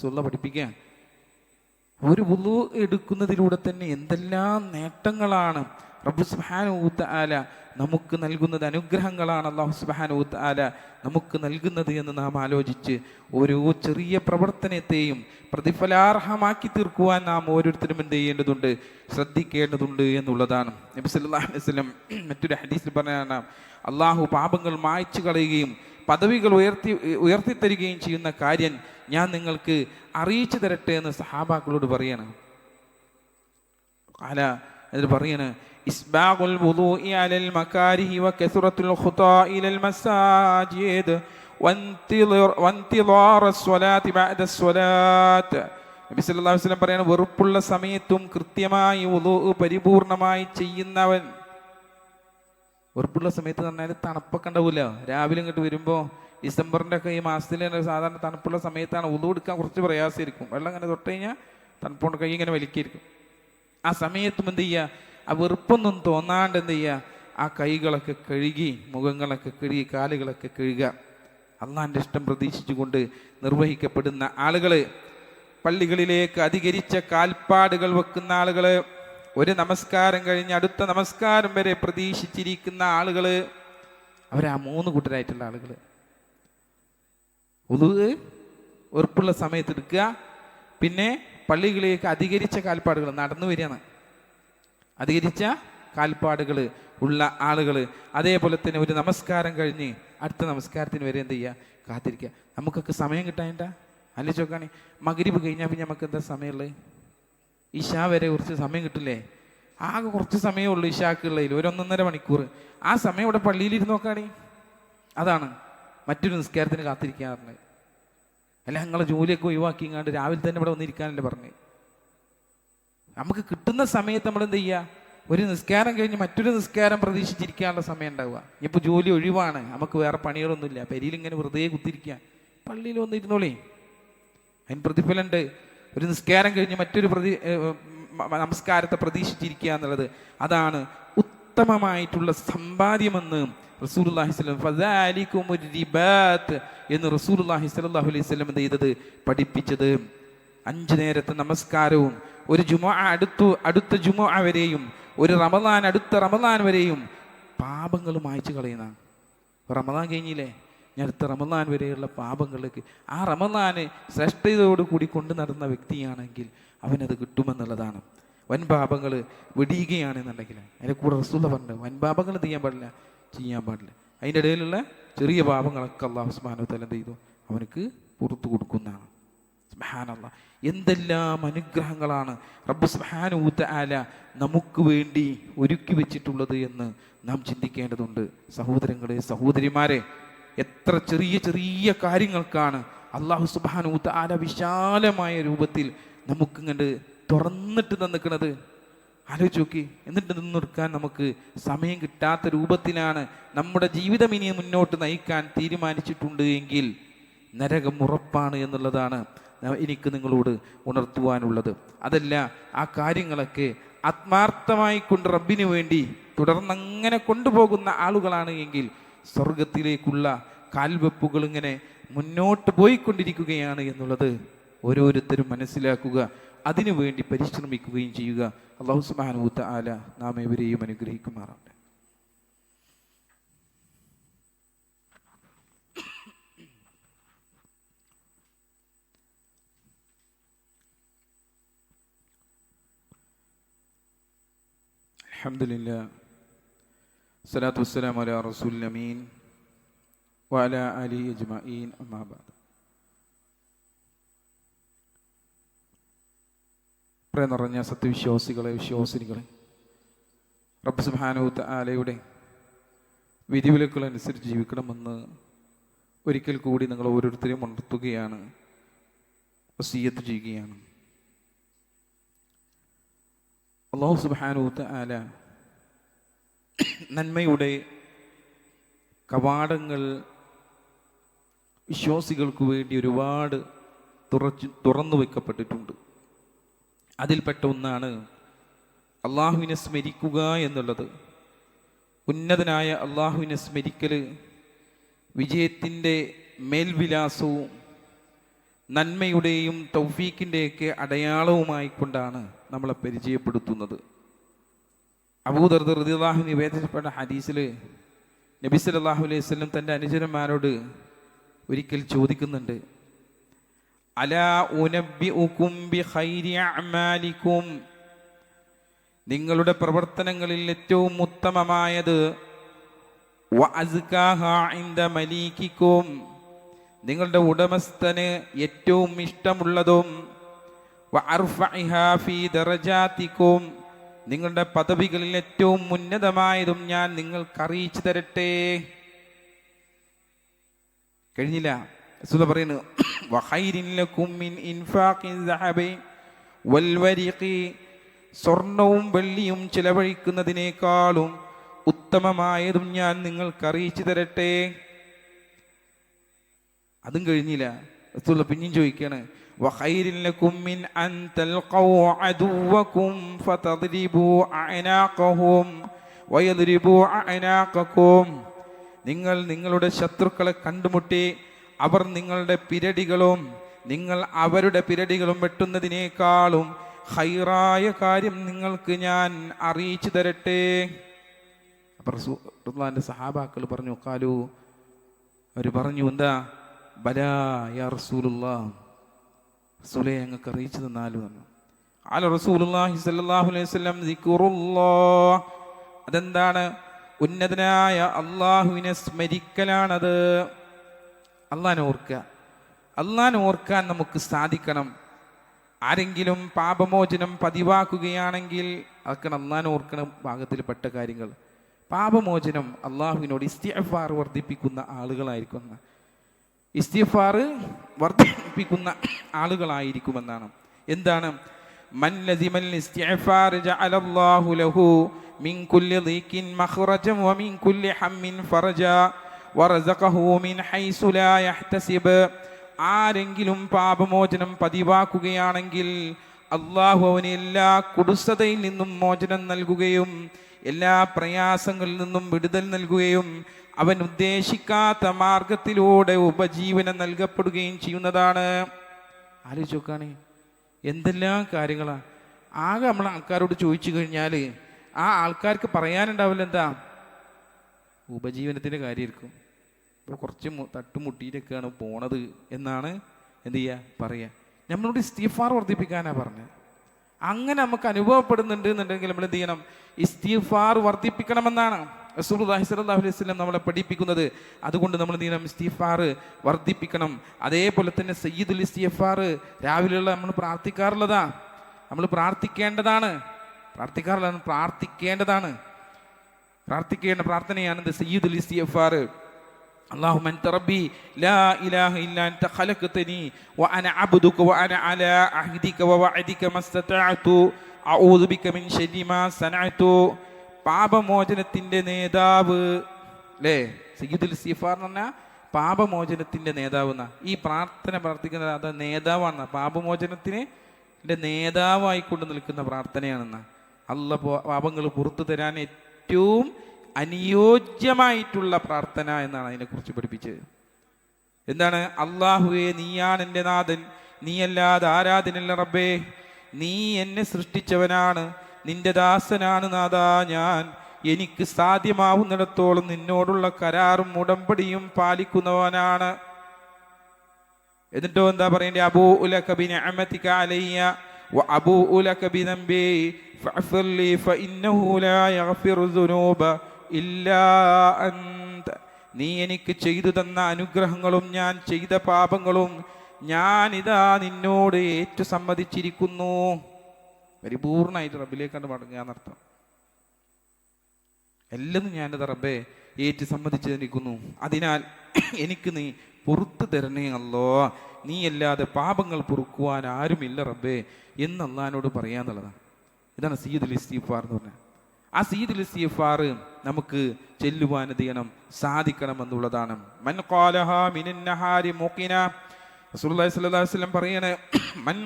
സുള്ള പഠിപ്പിക്കുക. ഒരു വുളൂ എടുക്കുന്നതിലൂടെ തന്നെ എന്തെല്ലാം നേട്ടങ്ങളാണ് റബ്ബ് സുബ്ഹാനഹു വ തആല നമുക്ക് നൽകുന്നത്, അനുഗ്രഹങ്ങളാണ് അല്ലാഹു സുബ്ഹാനഹു വ തആല നമുക്ക് നൽകുന്നത് എന്ന് നാം ആലോചിച്ച് ഓരോ ചെറിയ പ്രവർത്തനത്തെയും പ്രതിഫലാർഹമാക്കി തീർക്കുവാൻ നാം ഓരോരുത്തരും എന്ത് ചെയ്യേണ്ടതുണ്ട്? ശ്രദ്ധിക്കേണ്ടതുണ്ട് എന്നുള്ളതാണ്. നബി സല്ലല്ലാഹു അലൈഹി വസല്ലം മറ്റൊരു ഹദീസിൽ പറഞ്ഞാണ്, അള്ളാഹു പാപങ്ങൾ മായ്ച്ചു കളയുകയും പദവികൾ ഉയർത്തിത്തരികയും ചെയ്യുന്ന കാര്യം ഞാൻ നിങ്ങൾക്ക് അറിയിച്ചു തരട്ടെ എന്ന് സഹാബാക്കളോട് പറയണം. എന്നിട്ട് പറയണ, ഇസ്ബാഖുൽ വുളൂഇ അലൽ മകാരിഹി വകസറത്തുൽ ഖുതാ ഇലൽ മസാജിദ് വൻതിളാറ സ്വലാത്തി ബഅദ സ്വലാത്ത്. നബി സല്ലല്ലാഹു അലൈഹി വസല്ലം പറയാണ്, വെറുപ്പുള്ള സമയത്തും കൃത്യമായി വുളൂ പരിപൂർണമായി ചെയ്യുന്നവൻ, ഉറപ്പുള്ള സമയത്ത് പറഞ്ഞാൽ തണുപ്പൊക്കെ ഉണ്ടാവില്ല. രാവിലെ ഇങ്ങോട്ട് വരുമ്പോൾ ഡിസംബറിൻ്റെ ഒക്കെ ഈ മാസത്തിൽ സാധാരണ തണുപ്പുള്ള സമയത്താണ് ഉളു എടുക്കാൻ കുറച്ച് പ്രയാസമായിരിക്കും. വെള്ളം ഇങ്ങനെ തൊട്ട് കഴിഞ്ഞാൽ തണുപ്പോണ്ട് കൈ ഇങ്ങനെ വലിക്കായിരിക്കും. ആ സമയത്തും എന്ത് ചെയ്യുക, ആ വെറുപ്പൊന്നും തോന്നാണ്ട് എന്ത് ചെയ്യുക, ആ കൈകളൊക്കെ കഴുകി, മുഖങ്ങളൊക്കെ കഴുകി, കാലുകളൊക്കെ കഴുകുക. അള്ളാഹിൻ്റെ ഇഷ്ടം പ്രതീക്ഷിച്ചുകൊണ്ട് നിർവഹിക്കപ്പെടുന്ന ആളുകൾ, പള്ളികളിലേക്ക് അധികരിച്ച കാൽപ്പാടുകൾ വെക്കുന്ന ആളുകൾ, ഒരു നമസ്കാരം കഴിഞ്ഞ് അടുത്ത നമസ്കാരം വരെ പ്രതീക്ഷിച്ചിരിക്കുന്ന ആളുകൾ, അവരാ 3 കൂട്ടരായിട്ടുള്ള ആളുകൾ. ഉളുവ് ഉറപ്പുള്ള സമയത്ത് എടുക്കുക, പിന്നെ പള്ളികളിലേക്ക് അധികരിച്ച കാൽപ്പാടുകൾ നടന്നു വരികയാണ്, അധികരിച്ച കാൽപ്പാടുകൾ ഉള്ള ആളുകൾ. അതേപോലെ തന്നെ ഒരു നമസ്കാരം കഴിഞ്ഞ് അടുത്ത നമസ്കാരത്തിന് വരെ എന്ത് ചെയ്യുക, കാത്തിരിക്കുക. നമുക്കൊക്കെ സമയം കിട്ടാനിട്ടാ ആലോചിച്ച് നോക്കുകയാണെങ്കിൽ മഗ്രിബ് കഴിഞ്ഞാൽ പിന്നെ നമുക്ക് എന്താ സമയമുള്ളത്? ഇശാ വരെ കുറച്ച് സമയം കിട്ടില്ലേ? ആകെ കുറച്ച് സമയമേ ഉള്ളൂ ഇശാക്കുള്ളതിൽ, 1-1.5 മണിക്കൂർ. ആ സമയം ഇവിടെ പള്ളിയിലിരുന്ന് നോക്കുകയാണെങ്കിൽ അതാണ് മറ്റൊരു നിസ്കാരത്തിന് കാത്തിരിക്കാറുണ്ട്. അല്ല നിങ്ങളെ ജോലിയൊക്കെ ഒഴിവാക്കിങ്ങാണ്ട് രാവിലെ തന്നെ ഇവിടെ വന്നിരിക്കാനല്ലേ പറഞ്ഞ്. നമുക്ക് കിട്ടുന്ന സമയത്ത് നമ്മൾ എന്ത് ചെയ്യുക, ഒരു നിസ്കാരം കഴിഞ്ഞ് മറ്റൊരു നിസ്കാരം പ്രതീക്ഷിച്ചിരിക്കാനുള്ള സമയം ഉണ്ടാവുക. ഇപ്പോൾ ജോലി ഒഴിവാണ്, നമുക്ക് വേറെ പണികളൊന്നുമില്ല, പെരിയിൽ ഇങ്ങനെ വെറുതെ കുത്തിരിക്കുക, പള്ളിയിൽ വന്നിരുന്നോളേ, അതിന് പ്രതിഫലമുണ്ട്. ഒരു നിസ്കാരം കഴിഞ്ഞ് മറ്റൊരു നമസ്കാരത്തെ പ്രതീക്ഷിച്ചിരിക്കുക എന്നുള്ളത് അതാണ് ഉത്തമമായിട്ടുള്ള സമ്പാദ്യമെന്ന് റസൂലുള്ളാഹി എന്ന് റസൂലുള്ളാഹി സ്വല്ലല്ലാഹു അലൈഹി വസല്ലം എന്ത് ചെയ്തത്, പഠിപ്പിച്ചത്. 5 നേരത്തെ നമസ്കാരവും ഒരു അടുത്ത ജുമുഅ വരെയും ഒരു അടുത്ത റമദാൻ വരെയും പാപങ്ങൾ മായ്ച്ചു കളയുന്നതാണ്. റമദാൻ കഴിഞ്ഞില്ലേ, ഞാൻ അടുത്ത റമദാൻ വരെയുള്ള പാപങ്ങളിലേക്ക് ആ റമദാന് ശ്രേഷ്ഠതയോടുകൂടി കൊണ്ടു നടന്ന വ്യക്തിയാണെങ്കിൽ അവനത് കിട്ടുമെന്നുള്ളതാണ്. വൻപാപങ്ങൾ വെടിയുകയാണെന്നുണ്ടെങ്കിൽ അതിൻ്റെ കൂടെ റസൂലുള്ള പറഞ്ഞത് വൻപാപങ്ങൾ ചെയ്യാൻ പാടില്ല. അതിൻ്റെ ഇടയിലുള്ള ചെറിയ പാപങ്ങളൊക്കെ അല്ലാഹു സുബ്ഹാനഹു വ തആല എന്ത് ചെയ്തു, അവനക്ക് പുറത്തു കൊടുക്കുന്നതാണ്. സുബ്ഹാനല്ലാഹ്, എന്തെല്ലാം അനുഗ്രഹങ്ങളാണ് റബ്ബ് സുബ്ഹാനഹു വ തആല നമുക്ക് വേണ്ടി ഒരുക്കി വെച്ചിട്ടുള്ളത് എന്ന് നാം ചിന്തിക്കേണ്ടതുണ്ട്. സഹോദരങ്ങളെ, സഹോദരിമാരെ, എത്ര ചെറിയ ചെറിയ കാര്യങ്ങൾക്കാണ് അല്ലാഹു സുബ്ഹാനഹു വ തആല വിശാലമായ രൂപത്തിൽ നമുക്കിങ്ങോട്ട് തുറന്നിട്ട് തന്നിക്കണത്. ആലോചിച്ച് നോക്കി. എന്നിട്ട് നിന്നെടുക്കാൻ നമുക്ക് സമയം കിട്ടാത്ത രൂപത്തിലാണ് നമ്മുടെ ജീവിതം ഇനി മുന്നോട്ട് നയിക്കാൻ തീരുമാനിച്ചിട്ടുണ്ട് എങ്കിൽ നരകം ഉറപ്പാണ് എന്നുള്ളതാണ് എനിക്ക് നിങ്ങളോട് ഉണർത്തുവാനുള്ളത്. അതല്ല, ആ കാര്യങ്ങളൊക്കെ ആത്മാർത്ഥമായി കൊണ്ട് റബ്ബിന് വേണ്ടി തുടർന്നങ്ങനെ കൊണ്ടുപോകുന്ന ആളുകളാണ് എങ്കിൽ സ്വർഗത്തിലേക്കുള്ള കാൽവെപ്പുകൾ ഇങ്ങനെ മുന്നോട്ട് പോയിക്കൊണ്ടിരിക്കുകയാണ് എന്നുള്ളത് ഓരോരുത്തരും മനസ്സിലാക്കുക, അതിനു വേണ്ടി പരിശ്രമിക്കുകയും ചെയ്യുക. അല്ലാഹു സുബ്ഹാനഹു വ തആല നാം ഏവരെയും അനുഗ്രഹിക്കുമാറാകട്ടെ. അൽഹംദുലില്ലാഹ് സ്വലാത്തു വസ്സലാമു അലാ റസൂലിൽ അമീൻ വഅലാ ആലിഹി അജ്മഈൻ, അമ്മാ ബഅദ്. പ്രിയ നിറഞ്ഞ സത്യവിശ്വാസികളെ, വിശ്വാസിനികളെ, റബ്ബ് സുബ്ഹാനഹു വ തആലയുടെ വിധിവിലക്കുകളനുസരിച്ച് ജീവിക്കണമെന്ന് ഒരിക്കൽ കൂടി നിങ്ങൾ ഓരോരുത്തരെയും ഉണർത്തുകയാണ്, വസിയ്യത്ത് ചെയ്യുകയാണ്. അല്ലാഹു സുബ്ഹാനഹു വ തആല നന്മയുടെ കവാടങ്ങൾ വിശ്വാസികൾക്ക് വേണ്ടി ഒരുപാട് തുറന്നു വെക്കപ്പെട്ടിട്ടുണ്ട്. അതിൽപ്പെട്ട ഒന്നാണ് അള്ളാഹുവിനെ സ്മരിക്കുക എന്നുള്ളത്. ഉന്നതനായ അള്ളാഹുവിനെ സ്മരിക്കൽ വിജയത്തിൻ്റെ മേൽവിലാസവും നന്മയുടെയും തൗഫീക്കിൻ്റെയൊക്കെ അടയാളവുമായി കൊണ്ടാണ് നമ്മളെ പരിചയപ്പെടുത്തുന്നത്. അബൂദർദ റളിയല്ലാഹു അൻഹു നിവേദിക്കപ്പെട്ട ഹദീസിൽ നബി സല്ലല്ലാഹു അലൈഹി വസല്ലം തൻ്റെ അനുചരന്മാരോട് ഒരിക്കൽ ചോദിക്കുന്നുണ്ട്, അലാ ഉനബ്ബിഉകും ബിഖൈരി അഅമാലികും, നിങ്ങളുടെ പ്രവർത്തനങ്ങളിൽ ഏറ്റവും ഉത്തമമായത്, വഅസ്കാഹാ ഇൻദ മലീകികും, നിങ്ങളുടെ ഉടമസ്ഥന് ഏറ്റവും ഇഷ്ടമുള്ളതും, വഅർഫഇഹാ ഫീ ദറജാതികും, നിങ്ങളുടെ പദവികളിൽ ഏറ്റവും ഉന്നതമായതും ഞാൻ നിങ്ങൾക്ക് അറിയിച്ചു തരട്ടെ. കഴിഞ്ഞില്ല. റസൂൽ പറയുന്നു, വഖൈരിൻ ലക്കും മിൻ ഇൻഫാഖിൻ ദഹബി വൽ വരിഖി, സ്വർണവും വെള്ളിയും ചിലവഴിക്കുന്നതിനേക്കാളും ഉത്തമമായതും ഞാൻ നിങ്ങൾക്ക് അറിയിച്ചു തരട്ടെ. അതും കഴിഞ്ഞില്ല, റസൂൽ പിന്നെയും ചോദിക്കാണ്, വഖൈരിൻ ലക്കും മിൻ അൻ തൽഖൗ അദുവക്കും ഫതദ്രിബു അഅനാഖഹും വയദ്രിബു അഅനാഖക്കും. നിങ്ങൾ നിങ്ങളുടെ ശത്രുക്കളെ കണ്ടുമുട്ടി അവർ നിങ്ങളുടെ പിരടികളും നിങ്ങൾ അവരുടെ പിരടികളും വെട്ടുന്നതിനേക്കാളും ഖൈറായ കാര്യം നിങ്ങൾക്ക് ഞാൻ അറിയിച്ചു തരട്ടെ. അപ്പോൾ റസൂലുള്ളാഹിന്റെ സഹാബാക്കൾ പറഞ്ഞു, ഖാലു, അവർ പറഞ്ഞു, എന്താ? ബലാ യാ റസൂലുള്ളാഹ്, റസൂലേ ഞങ്ങൾക്ക് അറിയിച്ചു തന്നാലും പറഞ്ഞു. അല റസൂലുള്ളാഹി സ്വല്ലല്ലാഹു അലൈഹി വസല്ലം ദിക്റുല്ലാഹ്, അതെന്താണ്? ഉന്നതനായ അള്ളാഹുവിനെ സ്മരിക്കലാണത്. അള്ളാഹിനെ ഓർക്കുക. അള്ളാഹിനെ ഓർക്കാൻ നമുക്ക് സാധിക്കണം. ആരെങ്കിലും പാപമോചനം പതിവാക്കുകയാണെങ്കിൽ അതൊക്കെ അള്ളാഹിനെ ഓർക്കണ ഭാഗത്തിൽപ്പെട്ട കാര്യങ്ങൾ. പാപമോചനം അള്ളാഹുവിനോട് ഇസ്തിഗ്ഫാർ വർദ്ധിപ്പിക്കുന്ന ആളുകളായിരിക്കും, ഇസ്തിഗ്ഫാർ വർദ്ധിപ്പിക്കുന്ന ആളുകളായിരിക്കുമെന്നാണ്. എന്താണ്? മൻ ലസിമൽ ഇസ്തിഗ്ഫാർ ജഅലല്ലാഹു ലഹു മിൻ കുല്ലി ദീഖിൻ മഖ്റജൻ വമിൻ കുല്ലി ഹമ്മിൻ ഫറജ വറസഖഹു മിൻ ഹൈസു ലാ യഹ്തസിബ്. ആരെങ്കിലും പാപമോചനം പതിവാക്കുകയാണെങ്കിൽ അള്ളാഹു അവന് എല്ലാ കുടുസതയിൽ നിന്നും മോചനം നൽകുകയും എല്ലാ പ്രയാസങ്ങളിൽ നിന്നും വിടുതൽ നൽകുകയും അവൻ ഉദ്ദേശിക്കാത്ത മാർഗത്തിലൂടെ ഉപജീവനം നൽകപ്പെടുകയും ചെയ്യുന്നതാണ്. ആലോചിച്ച് നോക്കാണ്, എന്തെല്ലാം കാര്യങ്ങളാണ്. ആകെ നമ്മൾ ആൾക്കാരോട് ചോദിച്ചു കഴിഞ്ഞാൽ ആ ആൾക്കാർക്ക് പറയാനുണ്ടാവില്ല, എന്താ? ഉപജീവനത്തിൻ്റെ കാര്യമായിരിക്കും. ഇപ്പോൾ കുറച്ച് തട്ടുമുട്ടിയിട്ടൊക്കെയാണ് പോണത് എന്നാണ് എന്ത് ചെയ്യുക, പറയുക. നമ്മളോട് ഇസ്തിഗ്ഫാർ വർദ്ധിപ്പിക്കാനാണ് പറഞ്ഞത്. അങ്ങനെ നമുക്ക് അനുഭവപ്പെടുന്നുണ്ട് എന്നുണ്ടെങ്കിൽ നമ്മൾ എന്ത് ചെയ്യണം? ഇസ്തിഗ്ഫാർ വർദ്ധിപ്പിക്കണമെന്നാണ് റസൂലുള്ളാഹി സ്വല്ലല്ലാഹു അലൈഹി വസല്ലം നമ്മളെ പഠിപ്പിക്കുന്നത്. അതുകൊണ്ട് നമ്മൾ എന്ത് ചെയ്യണം? ഇസ്തിഗ്ഫാർ വർദ്ധിപ്പിക്കണം. അതേപോലെ തന്നെ സയ്യിദുൽ ഇസ്തിഗ്ഫാർ രാവിലെയുള്ള നമ്മൾ പ്രാർത്ഥിക്കാറുള്ളതാ, നമ്മൾ പ്രാർത്ഥിക്കേണ്ടതാണ്, പ്രാർത്ഥിക്കേണ്ട പ്രാർത്ഥനയാണ് സയ്യിദുൽ ഇസ്തിഗ്ഫാർ. اللهم انت ربي لا اله الا انت خلقتني وانا عبدك وانا على عهدك ووعدك ما استطعت اعوذ بك من شر ما صنعت. പാപമോചനത്തിന്റെ നേതാവ് അല്ലേ സയ്യിദുൽ ഇസ്തിഗ്ഫാർ എന്ന് പറഞ്ഞാൽ പാപമോചനത്തിന്റെ നേതാവ് എന്നാ. ഈ പ്രാർത്ഥന പ്രാർത്ഥിക്കുന്നത് അത് നേതാവാണ്, പാപമോചനത്തിന് നേതാവായിക്കൊണ്ട് നിൽക്കുന്ന പ്രാർത്ഥനയാണെന്ന. പാപങ്ങൾ പുറത്തു തരാൻ ഏറ്റവും അനുയോജ്യമായിട്ടുള്ള പ്രാർത്ഥന എന്നാണ് അതിനെക്കുറിച്ച് പഠിപ്പിച്ചത്. എന്താണ്? അല്ലാഹുവേ, നീയാണ് എൻ്റെ നാഥൻ, നീയല്ലാതെ ആരാധനയില്ല റബ്ബേ, നീ എന്നെ സൃഷ്ടിച്ചവനാണ്, നിന്റെ ദാസനാണ് നാഥാ ഞാൻ. എനിക്ക് സാധ്യമാവുന്നിടത്തോളം നിന്നോടുള്ള കരാറും ഉടമ്പടിയും പാലിക്കുന്നവനാണ്. എന്നിട്ടോ എന്താ പറയണ്ടേ? അബൂഉ ലക ബിനിഅമതിക അലയ്യ വഅബൂഉ ലക ബിദംബി ഫഅഗ്ഫിർ ലി ഫഇന്നഹു ലാ യഗ്ഫിറു ദുനൂബ ഇല്ലാ അൻത. നീ എനിക്ക് ചെയ്തു തന്ന അനുഗ്രഹങ്ങളും ഞാൻ ചെയ്ത പാപങ്ങളും ഞാനിതാ നിന്നോട് ഏറ്റു സമ്മതിച്ചിരിക്കുന്നു. പരിപൂർണമായിട്ട് റബ്ബിലേക്കാണ് മടങ്ങുക എന്നർത്ഥം. എല്ലാം ഞാനിതാ റബ്ബേ ഏറ്റു സമ്മതിച്ചിരിക്കുന്നു, അതിനാൽ എനിക്ക് നീ പുറത്തു തരണേ അല്ലോ, നീ അല്ലാതെ പാപങ്ങൾ പൊറുക്കുവാൻ ആരുമില്ല റബ്ബേ എന്ന് അള്ളാഹിനോട് പറയാന്നുള്ളതാണ്. ഇതാണ് സയ്യിദുൽ ഇസ്തിഗ്ഫാർ എന്ന് പറഞ്ഞത്. ആ സയ്യിദുൽ ഇസ്തിഗ്ഫാർ നമുക്ക് ചെല്ലുവാൻ എന്ത് ചെയ്യണം? സാധിക്കണം എന്നുള്ളതാണ്. മൻ ഖാലഹാ മിനൻ നഹാരി മുഖിന, റസൂലുള്ളാഹി സ്വല്ലല്ലാഹു അലൈഹി വസല്ലം പറയാണ്, മൻ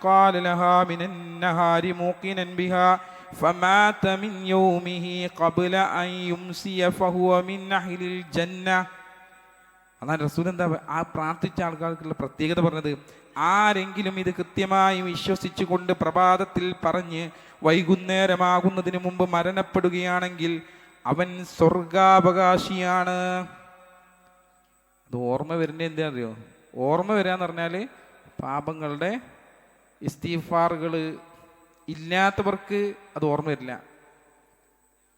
ഖാല ലഹാ മിനൻ നഹാരി മുഖിനൻ ബിഹാ ഫമാത മിൻ യൗമിഹി ഖബ്ല അൻ യുംസിയ ഫഹുവ മിൻ അഹ്ലിൽ ജന്ന. അതാണ് റസൂൽ എന്താ ആ പ്രാർത്ഥിച്ച ആൾക്കാർക്കുള്ള പ്രത്യേകത പറഞ്ഞത്. ആരെങ്കിലും ഇത് കൃത്യമായി വിശ്വസിച്ചുകൊണ്ട് പ്രഭാതത്തിൽ പറഞ്ഞ് വൈകുന്നേരമാകുന്നതിന് മുമ്പ് മരണപ്പെടുകയാണെങ്കിൽ അവൻ സ്വർഗാവകാശിയാണ്. അത് ഓർമ്മ വരുന്നത് എന്താ അറിയോ? ഓർമ്മ വരാന്ന് പറഞ്ഞാൽ പാപങ്ങളുടെ ഇസ്തിഗ്ഫാറുകൾ ഇല്ലാത്തവർക്ക് അത് ഓർമ്മ വരില്ല.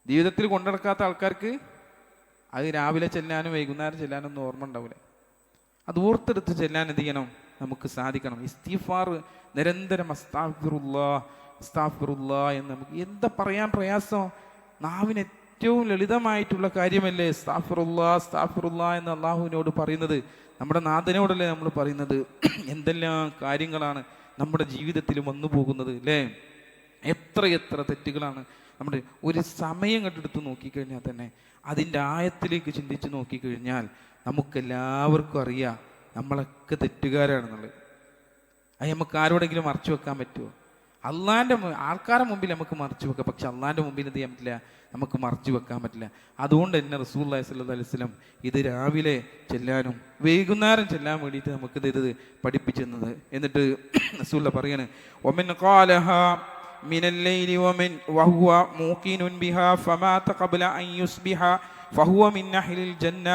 ജീവിതത്തിൽ കൊണ്ടുനടക്കാത്ത ആൾക്കാർക്ക് അത് രാവിലെ ചെല്ലാനും വൈകുന്നേരം ചെല്ലാനും ഒന്നും ഓർമ്മ ഉണ്ടാവില്ല. അത് ഓർത്തെടുത്ത് ചെല്ലാൻ എന്ത് ചെയ്യണം? നമുക്ക് സാധിക്കണം. ഇസ്തിഗ്ഫാർ നിരന്തരം അസ്തഗ്ഫിറുല്ലാഹ് അസ്തഗ്ഫിറുല്ലാഹ് എന്ന് നമുക്ക് എന്താ പറയാൻ പ്രയാസം? നാവിന് ഏറ്റവും ലളിതമായിട്ടുള്ള കാര്യമല്ലേ അസ്തഗ്ഫിറുല്ലാഹ് അസ്തഗ്ഫിറുല്ലാഹ് എന്ന് അള്ളാഹുവിനോട് പറയുന്നത്. നമ്മുടെ നാഥനോടല്ലേ നമ്മൾ പറയുന്നത്. എന്തെല്ലാം കാര്യങ്ങളാണ് നമ്മുടെ ജീവിതത്തിൽ വന്നു പോകുന്നത് അല്ലേ? എത്ര തെറ്റുകളാണ്. നമ്മുടെ ഒരു സമയം കണ്ടെടുത്ത് നോക്കിക്കഴിഞ്ഞാൽ തന്നെ അതിൻ്റെ ആഴത്തിലേക്ക് ചിന്തിച്ച് നോക്കിക്കഴിഞ്ഞാൽ നമുക്കെല്ലാവർക്കും അറിയാം നമ്മളൊക്കെ തെറ്റുകാരാണെന്നുള്ളത്. അത് നമുക്ക് ആരോടെങ്കിലും മറച്ചു വെക്കാൻ പറ്റുമോ? അള്ളാൻ്റെ ആൾക്കാരുടെ മുമ്പിൽ നമുക്ക് മറച്ചു വെക്കാം, പക്ഷെ അള്ളാൻ്റെ മുമ്പിൽ എന്ത് ചെയ്യാൻ പറ്റില്ല, നമുക്ക് മറച്ചു വെക്കാൻ പറ്റില്ല. അതുകൊണ്ട് തന്നെ റസൂലുള്ളാഹി സ്വല്ലല്ലാഹു അലൈഹി വസല്ലം ഇത് രാവിലെ ചെല്ലാനും വൈകുന്നേരം ചെല്ലാൻ വേണ്ടിയിട്ട് നമുക്ക് ഇത് പഠിപ്പിച്ചെന്നത്. എന്നിട്ട് റസൂലുള്ള പറയാണ്, വമൻ ഖാലഹാ മിനൽ ലൈലി വഹുവ മൂഖിനുൻ ബിഹാ ഫമാത ഖബ്ല അൻ യുസ്ബിഹ ഫഹുവ മിൻ അഹ്ലിൽ ജന്ന.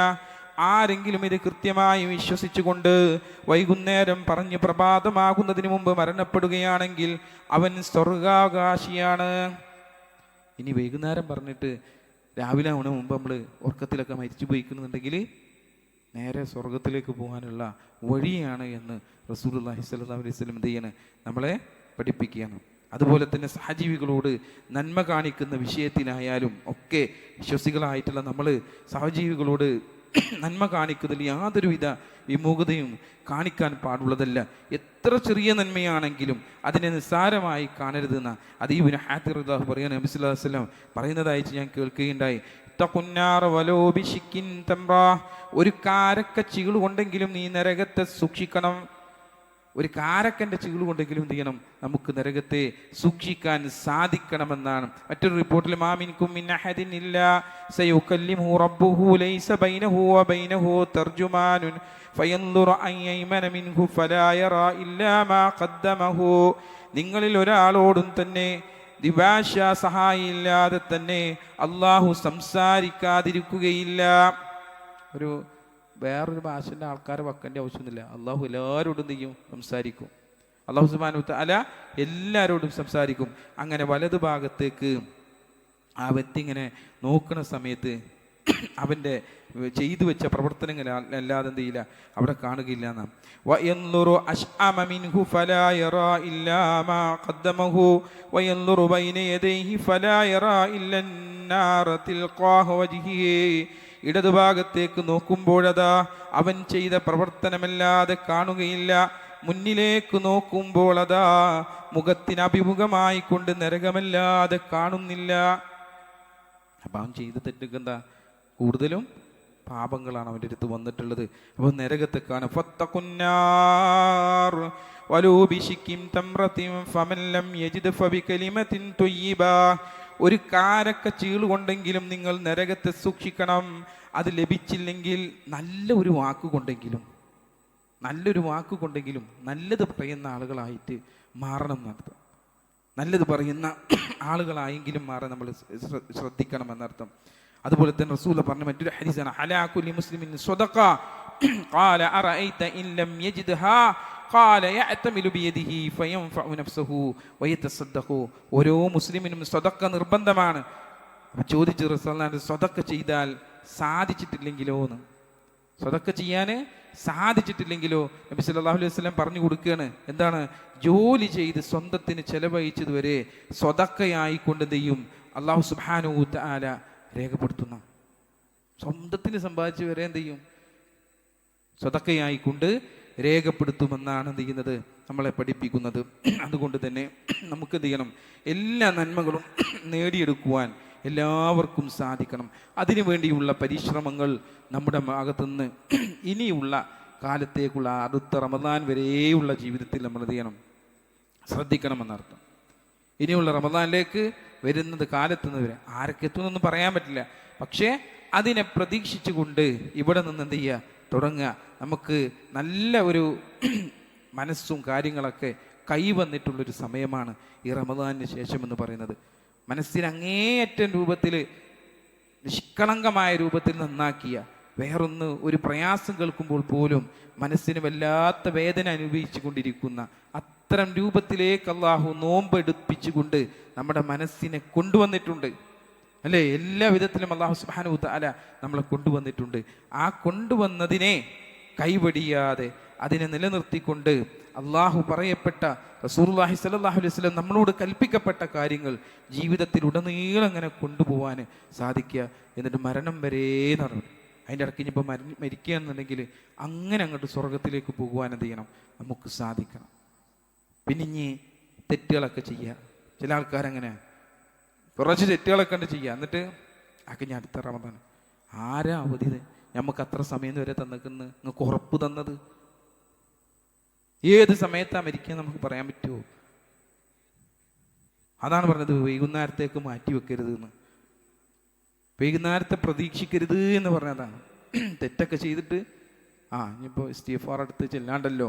ആരെങ്കിലും ഇത് കൃത്യമായി വിശ്വസിച്ചുകൊണ്ട് വൈകുന്നേരം പറഞ്ഞ് പ്രഭാതമാകുന്നതിന് മുമ്പ് മരണപ്പെടുകയാണെങ്കിൽ അവൻ സ്വർഗാവകാശിയാണ്. ഇനി വൈകുന്നേരം പറഞ്ഞിട്ട് രാവിലെ ആവണ മുമ്പ് നമ്മൾ ഉറക്കത്തിലൊക്കെ മരിച്ചു പോയിക്കുന്നുണ്ടെങ്കിൽ നേരെ സ്വർഗത്തിലേക്ക് പോകാനുള്ള വഴിയാണ് എന്ന് റസൂലുള്ളാഹി സ്വല്ലല്ലാഹു അലൈഹി വസല്ലം എന്ത് ചെയ്യാണ്, നമ്മളെ പഠിപ്പിക്കുകയാണ്. അതുപോലെ തന്നെ സഹജീവികളോട് നന്മ കാണിക്കുന്ന വിഷയത്തിലായാലും ഒക്കെ വിശ്വസികളായിട്ടുള്ള നമ്മൾ സഹജീവികളോട് നന്മ കാണിക്കുന്നതിൽ യാതൊരുവിധ വിമുഖതയും കാണിക്കാൻ പാടുള്ളതല്ല. എത്ര ചെറിയ നന്മയാണെങ്കിലും അതിനെ നിസ്സാരമായി കാണരുതെന്ന അത് ഇബ്നു ഹാത്തിർ റളിയല്ലാഹു പറയാൻ നബി സല്ലല്ലാഹു അലൈഹി വസല്ലം പറയുന്നതായിട്ട് ഞാൻ കേൾക്കുകയുണ്ടായി. ഒരു കാരക്ക ചികിൾ കൊണ്ടെങ്കിലും നീ നരകത്തെ സൂക്ഷിക്കണം. ഒരു കാരക്കൻ്റെ ചികിൾ കൊണ്ടെങ്കിലും എന്ത് ചെയ്യണം, നമുക്ക് നരകത്തെ സൂക്ഷിക്കാൻ സാധിക്കണമെന്നാണ്. മറ്റൊരു റിപ്പോർട്ടിൽ മാമിൻകും മിൻ അഹദിൻ ഇല്ലാ സയുകല്ലിമുഹു റബ്ബുഹു ലൈസ ബൈനഹു വബൈനഹു തർജുമാനുൻ ഫയൻദുറു അൻ യൈമന മിൻഹു ഫലാ യറാ ഇല്ലാ മാ ഖദ്ദമഹു. നിങ്ങളിൽ ഒരാളോടും തന്നെ ദിവാശ സഹായില്ലാതെ തന്നെ അള്ളാഹു സംസാരിക്കാതിരിക്കുകയില്ല. വേറൊരു ഭാഷൻ്റെ ആൾക്കാരെ വെക്കേണ്ട ആവശ്യമൊന്നുമില്ല. അള്ളാഹു എല്ലാവരോടും ചെയ്യും, സംസാരിക്കും. അള്ളാഹു സുബ്ഹാനഹു വതആല എല്ലാവരോടും സംസാരിക്കും. അങ്ങനെ വലതു ഭാഗത്തേക്ക് ആ വ്യക്തി ഇങ്ങനെ നോക്കുന്ന സമയത്ത് അവൻ്റെ ചെയ്തു വെച്ച പ്രവർത്തനങ്ങൾ അല്ലാതെ എന്ത് ചെയ്യില്ല, അവിടെ കാണുകയില്ല എന്നാണ്. വയൻളുറു അശ്അമ മിൻഹു ഫലാ യറാ ഇല്ലാ മാ ഖദ്ദമഹു വയൻളുറു ബൈന യദൈഹി ഫലാ യറാ ഇല്ലാ النار تلقاه وجهه. ഇടതുഭാഗത്തേക്ക് നോക്കുമ്പോഴതാ അവൻ ചെയ്ത പ്രവർത്തനമല്ലാതെ കാണുകയില്ല. മുന്നിലേക്ക് നോക്കുമ്പോൾ അതാ മുഖത്തിന് അഭിമുഖമായി കൊണ്ട് നരകമല്ലാതെ കാണുന്നില്ല. അപ്പം അവൻ ചെയ്ത തെറ്റുക എന്താ, കൂടുതലും പാപങ്ങളാണ് അവൻ്റെ അടുത്ത് വന്നിട്ടുള്ളത്. അപ്പോൾ നരകത്തെ കാണും. ഒരു കാരക്ക ചീളുകൊണ്ടെങ്കിലും നിങ്ങൾ നരകത്തെ സൂക്ഷിക്കണം. അത് ലഭിച്ചില്ലെങ്കിൽ നല്ലൊരു വാക്കുകൊണ്ടെങ്കിലും നല്ലത് പറയുന്ന ആളുകളായിട്ട് മാറണം എന്നർത്ഥം. നല്ലത് പറയുന്ന ആളുകളായെങ്കിലും മാറാൻ നമ്മൾ ശ്രദ്ധിക്കണം എന്നർത്ഥം. അതുപോലെ തന്നെ റസൂൽ പറഞ്ഞ മറ്റൊരു ഹദീസാണ്, അലാ കുല്ലി മുസ്ലിമിൻ സ്വദഖ ഖാല അറഅയ്ത ഇൻ ലം യജിദ്ഹാ ഖാല യഅ്തമിലു ബിയദിഹി ഫയൻഫഉ നഫ്സഹു വയതസദ്ദഖു. ഓരോ മുസ്ലിമിനും സ്വദഖ നിർബന്ധമാണ്. അപ്പോൾ ചോദിച്ചു റസൂലുള്ളാഹി, സ്വദഖ ചെയ്താൽ സാധിച്ചിട്ടില്ലെങ്കിലോ എന്ന്. സ്വദഖ ചെയ്യാൻ സാധിച്ചിട്ടില്ലെങ്കിലോ? നബി സല്ലല്ലാഹു അലൈഹി വസല്ലം പറഞ്ഞു കൊടുക്കുകയാണ്, എന്താണ്, ജോലി ചെയ്ത് സ്വന്തത്തിന് ചെലവഴിച്ചതുവരെ സ്വദഖയായിക്കൊണ്ട് എന്ത് ചെയ്യും, അല്ലാഹു സുബ്ഹാനഹു വ തആല രേഖപ്പെടുത്തുന്ന. സ്വന്തത്തിന് സമ്പാദിച്ചു വരെ എന്ത് ചെയ്യും, സ്വദഖയായിക്കൊണ്ട് രേഖപ്പെടുത്തുമെന്നാണ് എന്ത് ചെയ്യുന്നത്, നമ്മളെ പഠിപ്പിക്കുന്നത്. അതുകൊണ്ട് തന്നെ നമുക്ക് എന്ത് ചെയ്യണം, എല്ലാ നന്മകളും നേടിയെടുക്കുവാൻ എല്ലാവർക്കും സാധിക്കണം. അതിനു വേണ്ടിയുള്ള പരിശ്രമങ്ങൾ നമ്മുടെ ഭാഗത്തുനിന്ന് ഇനിയുള്ള കാലത്തേക്കുള്ള അടുത്ത റമദാൻ വരെയുള്ള ജീവിതത്തിൽ നമ്മൾ എന്ത് ചെയ്യണം, ശ്രദ്ധിക്കണമെന്നർത്ഥം. ഇനിയുള്ള റമദാനിലേക്ക് വരുന്നത് കാലെത്തുന്നത് വരെ ആരൊക്കെ എത്തുന്നൊന്നും പറയാൻ പറ്റില്ല. പക്ഷേ അതിനെ പ്രതീക്ഷിച്ചുകൊണ്ട് ഇവിടെ നിന്ന് എന്ത് ചെയ്യുക, തുടങ്ങുക. നമുക്ക് നല്ല ഒരു മനസ്സും കാര്യങ്ങളൊക്കെ കൈവന്നിട്ടുള്ളൊരു സമയമാണ് ഈ റമദാനിന് ശേഷം എന്ന് പറയുന്നത്. മനസ്സിന് അങ്ങേയറ്റം രൂപത്തിൽ നിഷ്കളങ്കമായ രൂപത്തിൽ നന്നാക്കിയ, വേറൊന്ന് ഒരു പ്രയാസം കേൾക്കുമ്പോൾ പോലും മനസ്സിന് വല്ലാത്ത വേദന അനുഭവിച്ചു കൊണ്ടിരിക്കുന്ന അത്തരം രൂപത്തിലേക്ക് അള്ളാഹു നോമ്പെടുപ്പിച്ചുകൊണ്ട് നമ്മുടെ മനസ്സിനെ കൊണ്ടുവന്നിട്ടുണ്ട്, അല്ലേ? എല്ലാ വിധത്തിലും അള്ളാഹു സുബ്ഹാനഹു വ തആല നമ്മളെ കൊണ്ടുവന്നിട്ടുണ്ട്. ആ കൊണ്ടുവന്നതിനെ കൈവടിയാതെ അതിനെ നിലനിർത്തിക്കൊണ്ട് അള്ളാഹു പറയപ്പെട്ട റസൂലുള്ളാഹി സ്വല്ലല്ലാഹു അലൈഹി വസല്ലം നമ്മളോട് കൽപ്പിക്കപ്പെട്ട കാര്യങ്ങൾ ജീവിതത്തിൽ ഉടനീളം അങ്ങനെ കൊണ്ടുപോകാൻ സാധിക്കുക. എന്നിട്ട് മരണം വരെ നടന്നു. അതിൻ്റെ ഇടയ്ക്ക് ഇനിയിപ്പോൾ മരിക്കുകയാണെന്നുണ്ടെങ്കിൽ അങ്ങനെ അങ്ങോട്ട് സ്വർഗത്തിലേക്ക് പോകുവാൻ എന്ത് ചെയ്യണം, നമുക്ക് സാധിക്കണം. പിന്നെ ഇനി തെറ്റുകളൊക്കെ ചെയ്യുക. ചില ആൾക്കാരങ്ങനെ കുറച്ച് തെറ്റുകളൊക്കെ ഉണ്ട് ചെയ്യുക. എന്നിട്ട് ആക്കെ ഞാൻ അടുത്ത റമദാൻ ആരാ അവധി നമുക്ക് അത്ര സമയം വരെ തന്നിക്കുന്നു, നിങ്ങൾക്ക് ഉറപ്പ് തന്നത്? ഏത് സമയത്താണ് മരിക്കുക നമുക്ക് പറയാൻ പറ്റുമോ? അതാണ് പറഞ്ഞത് വൈകുന്നേരത്തേക്ക് മാറ്റി വെക്കരുത് എന്ന്. വൈകുന്നേരത്തെ പ്രതീക്ഷിക്കരുത് എന്ന് പറഞ്ഞതാണ്. തെറ്റൊക്കെ ചെയ്തിട്ട് ഇനിയിപ്പോൾ ഇസ്തിഗ്ഫാർ അടുത്ത് ചെല്ലാണ്ടല്ലോ,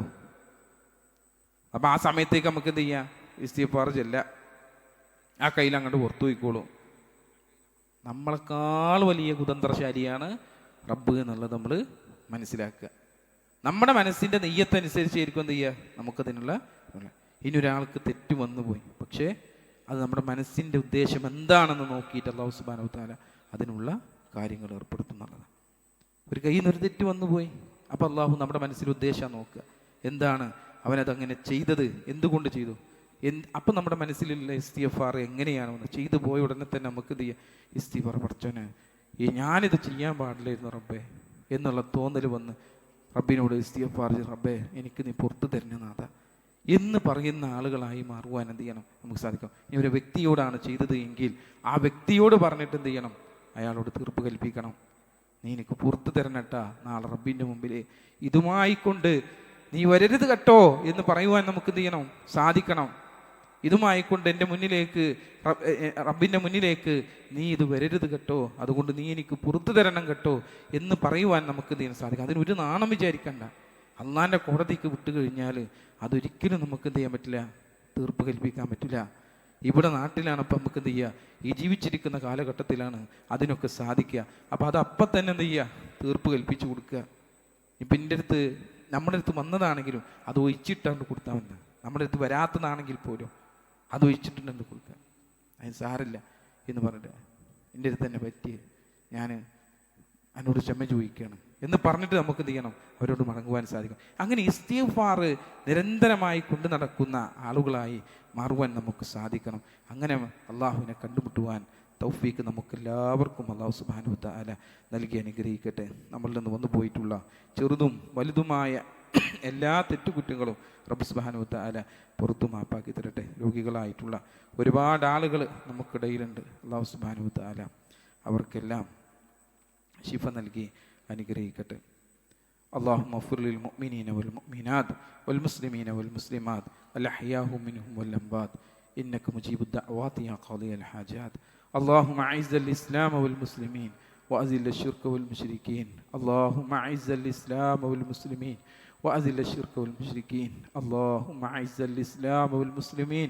അപ്പം ആ സമയത്തേക്ക് നമുക്ക് എന്ത് ചെയ്യാം, ഇസ്തിഗ്ഫാർ ചെല്ലാം, ആ കയ്യിൽ അങ്ങോട്ട് പുറത്തു പോയിക്കോളും. നമ്മളെക്കാൾ വലിയ കുതന്ത്രശാലിയാണ് റബ്ബ് എന്നുള്ളത് നമ്മൾ മനസ്സിലാക്കുക. നമ്മുടെ മനസ്സിൻ്റെ നെയ്യത്തനുസരിച്ചായിരിക്കും എന്ത് ചെയ്യുക, നമുക്കതിനുള്ള. ഇനി ഒരാൾക്ക് തെറ്റ് വന്നു പോയി, പക്ഷേ അത് നമ്മുടെ മനസ്സിൻ്റെ ഉദ്ദേശം എന്താണെന്ന് നോക്കിയിട്ട് അല്ലാഹു സുബ്ഹാനഹു വ തആല അതിനുള്ള കാര്യങ്ങൾ ഏർപ്പെടുത്തുന്നുള്ളതാണ്. ഒരു കയ്യിൽ നിന്നൊരു തെറ്റ് വന്നു പോയി, അപ്പോൾ അള്ളാഹു നമ്മുടെ മനസ്സിൻ്റെ ഉദ്ദേശം നോക്കുക, എന്താണ് അവനതങ്ങനെ ചെയ്തത്, എന്തുകൊണ്ട് ചെയ്തു. അപ്പം നമ്മുടെ മനസ്സിലുള്ള ഇസ്തിഗ്ഫാർ എങ്ങനെയാണെന്ന് ചെയ്തു പോയ ഉടനെ തന്നെ നമുക്ക് എന്ത് ചെയ്യുക, ഇസ്തിഗ്ഫാർ പഠിച്ചോനെ ഞാനിത് ചെയ്യാൻ പാടില്ലായിരുന്നു റബ്ബേ എന്നുള്ള തോന്നൽ വന്ന് റബ്ബിനോട് ഇസ്തിഗ്ഫാർ, റബ്ബേ എനിക്ക് നീ പുറത്തു തരുന്നതാ എന്ന് പറയുന്ന ആളുകളായി മാറുവാൻ എന്ത് ചെയ്യണം, നമുക്ക് സാധിക്കും. ഇനി ഒരു വ്യക്തിയോടാണ് ചെയ്തത് എങ്കിൽ ആ വ്യക്തിയോട് പറഞ്ഞിട്ട് എന്ത് ചെയ്യണം, അയാളോട് തീർപ്പ് കൽപ്പിക്കണം, നീ എനിക്ക് പുറത്തു തരണട്ടാ നാളെ റബ്ബിൻ്റെ മുമ്പിൽ ഇതുമായിക്കൊണ്ട് നീ വരരുത് കേട്ടോ എന്ന് പറയുവാൻ നമുക്ക് എന്ത് ചെയ്യണം, സാധിക്കണം. ഇതുമായിക്കൊണ്ട് എൻ്റെ മുന്നിലേക്ക്, റബ്ബിൻ്റെ മുന്നിലേക്ക് നീ ഇത് വരരുത് കേട്ടോ, അതുകൊണ്ട് നീ എനിക്ക് പുറത്തു തരണം കേട്ടോ എന്ന് പറയുവാൻ നമുക്ക് എന്ത് ചെയ്യാൻ സാധിക്കും. അതിനൊരു നാണം വിചാരിക്കണ്ട. അള്ളാൻ്റെ കോടതിക്ക് വിട്ടു കഴിഞ്ഞാൽ അതൊരിക്കലും നമുക്ക് എന്ത് ചെയ്യാൻ പറ്റില്ല, തീർപ്പ് കൽപ്പിക്കാൻ പറ്റില്ല. ഇവിടെ നാട്ടിലാണ് അപ്പം നമുക്ക് എന്ത് ചെയ്യുക, ഈ ജീവിച്ചിരിക്കുന്ന കാലഘട്ടത്തിലാണ് അതിനൊക്കെ സാധിക്കുക. അപ്പം അത് അപ്പം തന്നെ എന്ത് ചെയ്യുക, തീർപ്പ് കൽപ്പിച്ചു കൊടുക്കുക. ഇപ്പം എൻ്റെ അടുത്ത് നമ്മുടെ അടുത്ത് വന്നതാണെങ്കിലും അത് ഒഴിച്ചിട്ടാണ്ട് കൊടുത്താൽ മതി. നമ്മുടെ അടുത്ത് വരാത്തതാണെങ്കിൽ പോലും അത് ഒഴിച്ചിട്ടുണ്ടെന്ന് കൊടുക്കുക, അതിന് സാരമില്ല എന്ന് പറഞ്ഞിട്ട് എൻ്റെ അടുത്ത് തന്നെ പറ്റി ഞാൻ എന്നോട് ക്ഷമ ചോദിക്കുകയാണ് എന്ന് പറഞ്ഞിട്ട് നമുക്ക് എന്ത് ചെയ്യണം, അവരോട് മടങ്ങുവാൻ സാധിക്കും. അങ്ങനെ ഇസ്തിഗ്ഫാർ നിരന്തരമായി കൊണ്ടു നടക്കുന്ന ആളുകളായി മാറുവാൻ നമുക്ക് സാധിക്കണം. അങ്ങനെ അള്ളാഹുവിനെ കണ്ടുമുട്ടുവാൻ തൗഫീക്ക് നമുക്കെല്ലാവർക്കും അള്ളാഹു സുബ്ഹാനഹു വ തആല നൽകി അനുഗ്രഹിക്കട്ടെ. നമ്മളിൽ നിന്ന് വന്നു പോയിട്ടുള്ള ചെറുതും വലുതുമായ എല്ലാ തെറ്റുകുറ്റങ്ങളും റബ്ബ് സുബ്ഹാനഹു വ തആല പുറത്തു മാപ്പാക്കി തരട്ടെ. രോഗികളായിട്ടുള്ള ഒരുപാട് ആളുകൾ നമുക്കിടയിലുണ്ട്. അള്ളാഹു സുബ്ഹാനഹു വ തആല അവർക്കെല്ലാം ശിഫ നൽകി അനുഗ്രഹിക്കട്ടെ. اللهم اغفر للمؤمنين والمؤمنات والمسلمين والمسلمات الأحياء منهم والأموات إنك مجيب الدعوات يا قاضي الحاجات. اللهم أعز الإسلام والمسلمين وأذل الشرك والمشركين. اللهم أعز الإسلام والمسلمين وأذل الشرك والمشركين. اللهم أعز الإسلام والمسلمين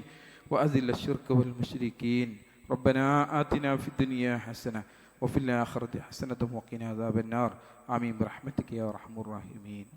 وأذل الشرك والمشركين. ربنا آتنا في الدنيا حسنة وفي الآخرة حسنة وقنا عذاب النار. آمين برحمتك يا أرحم الراحمين.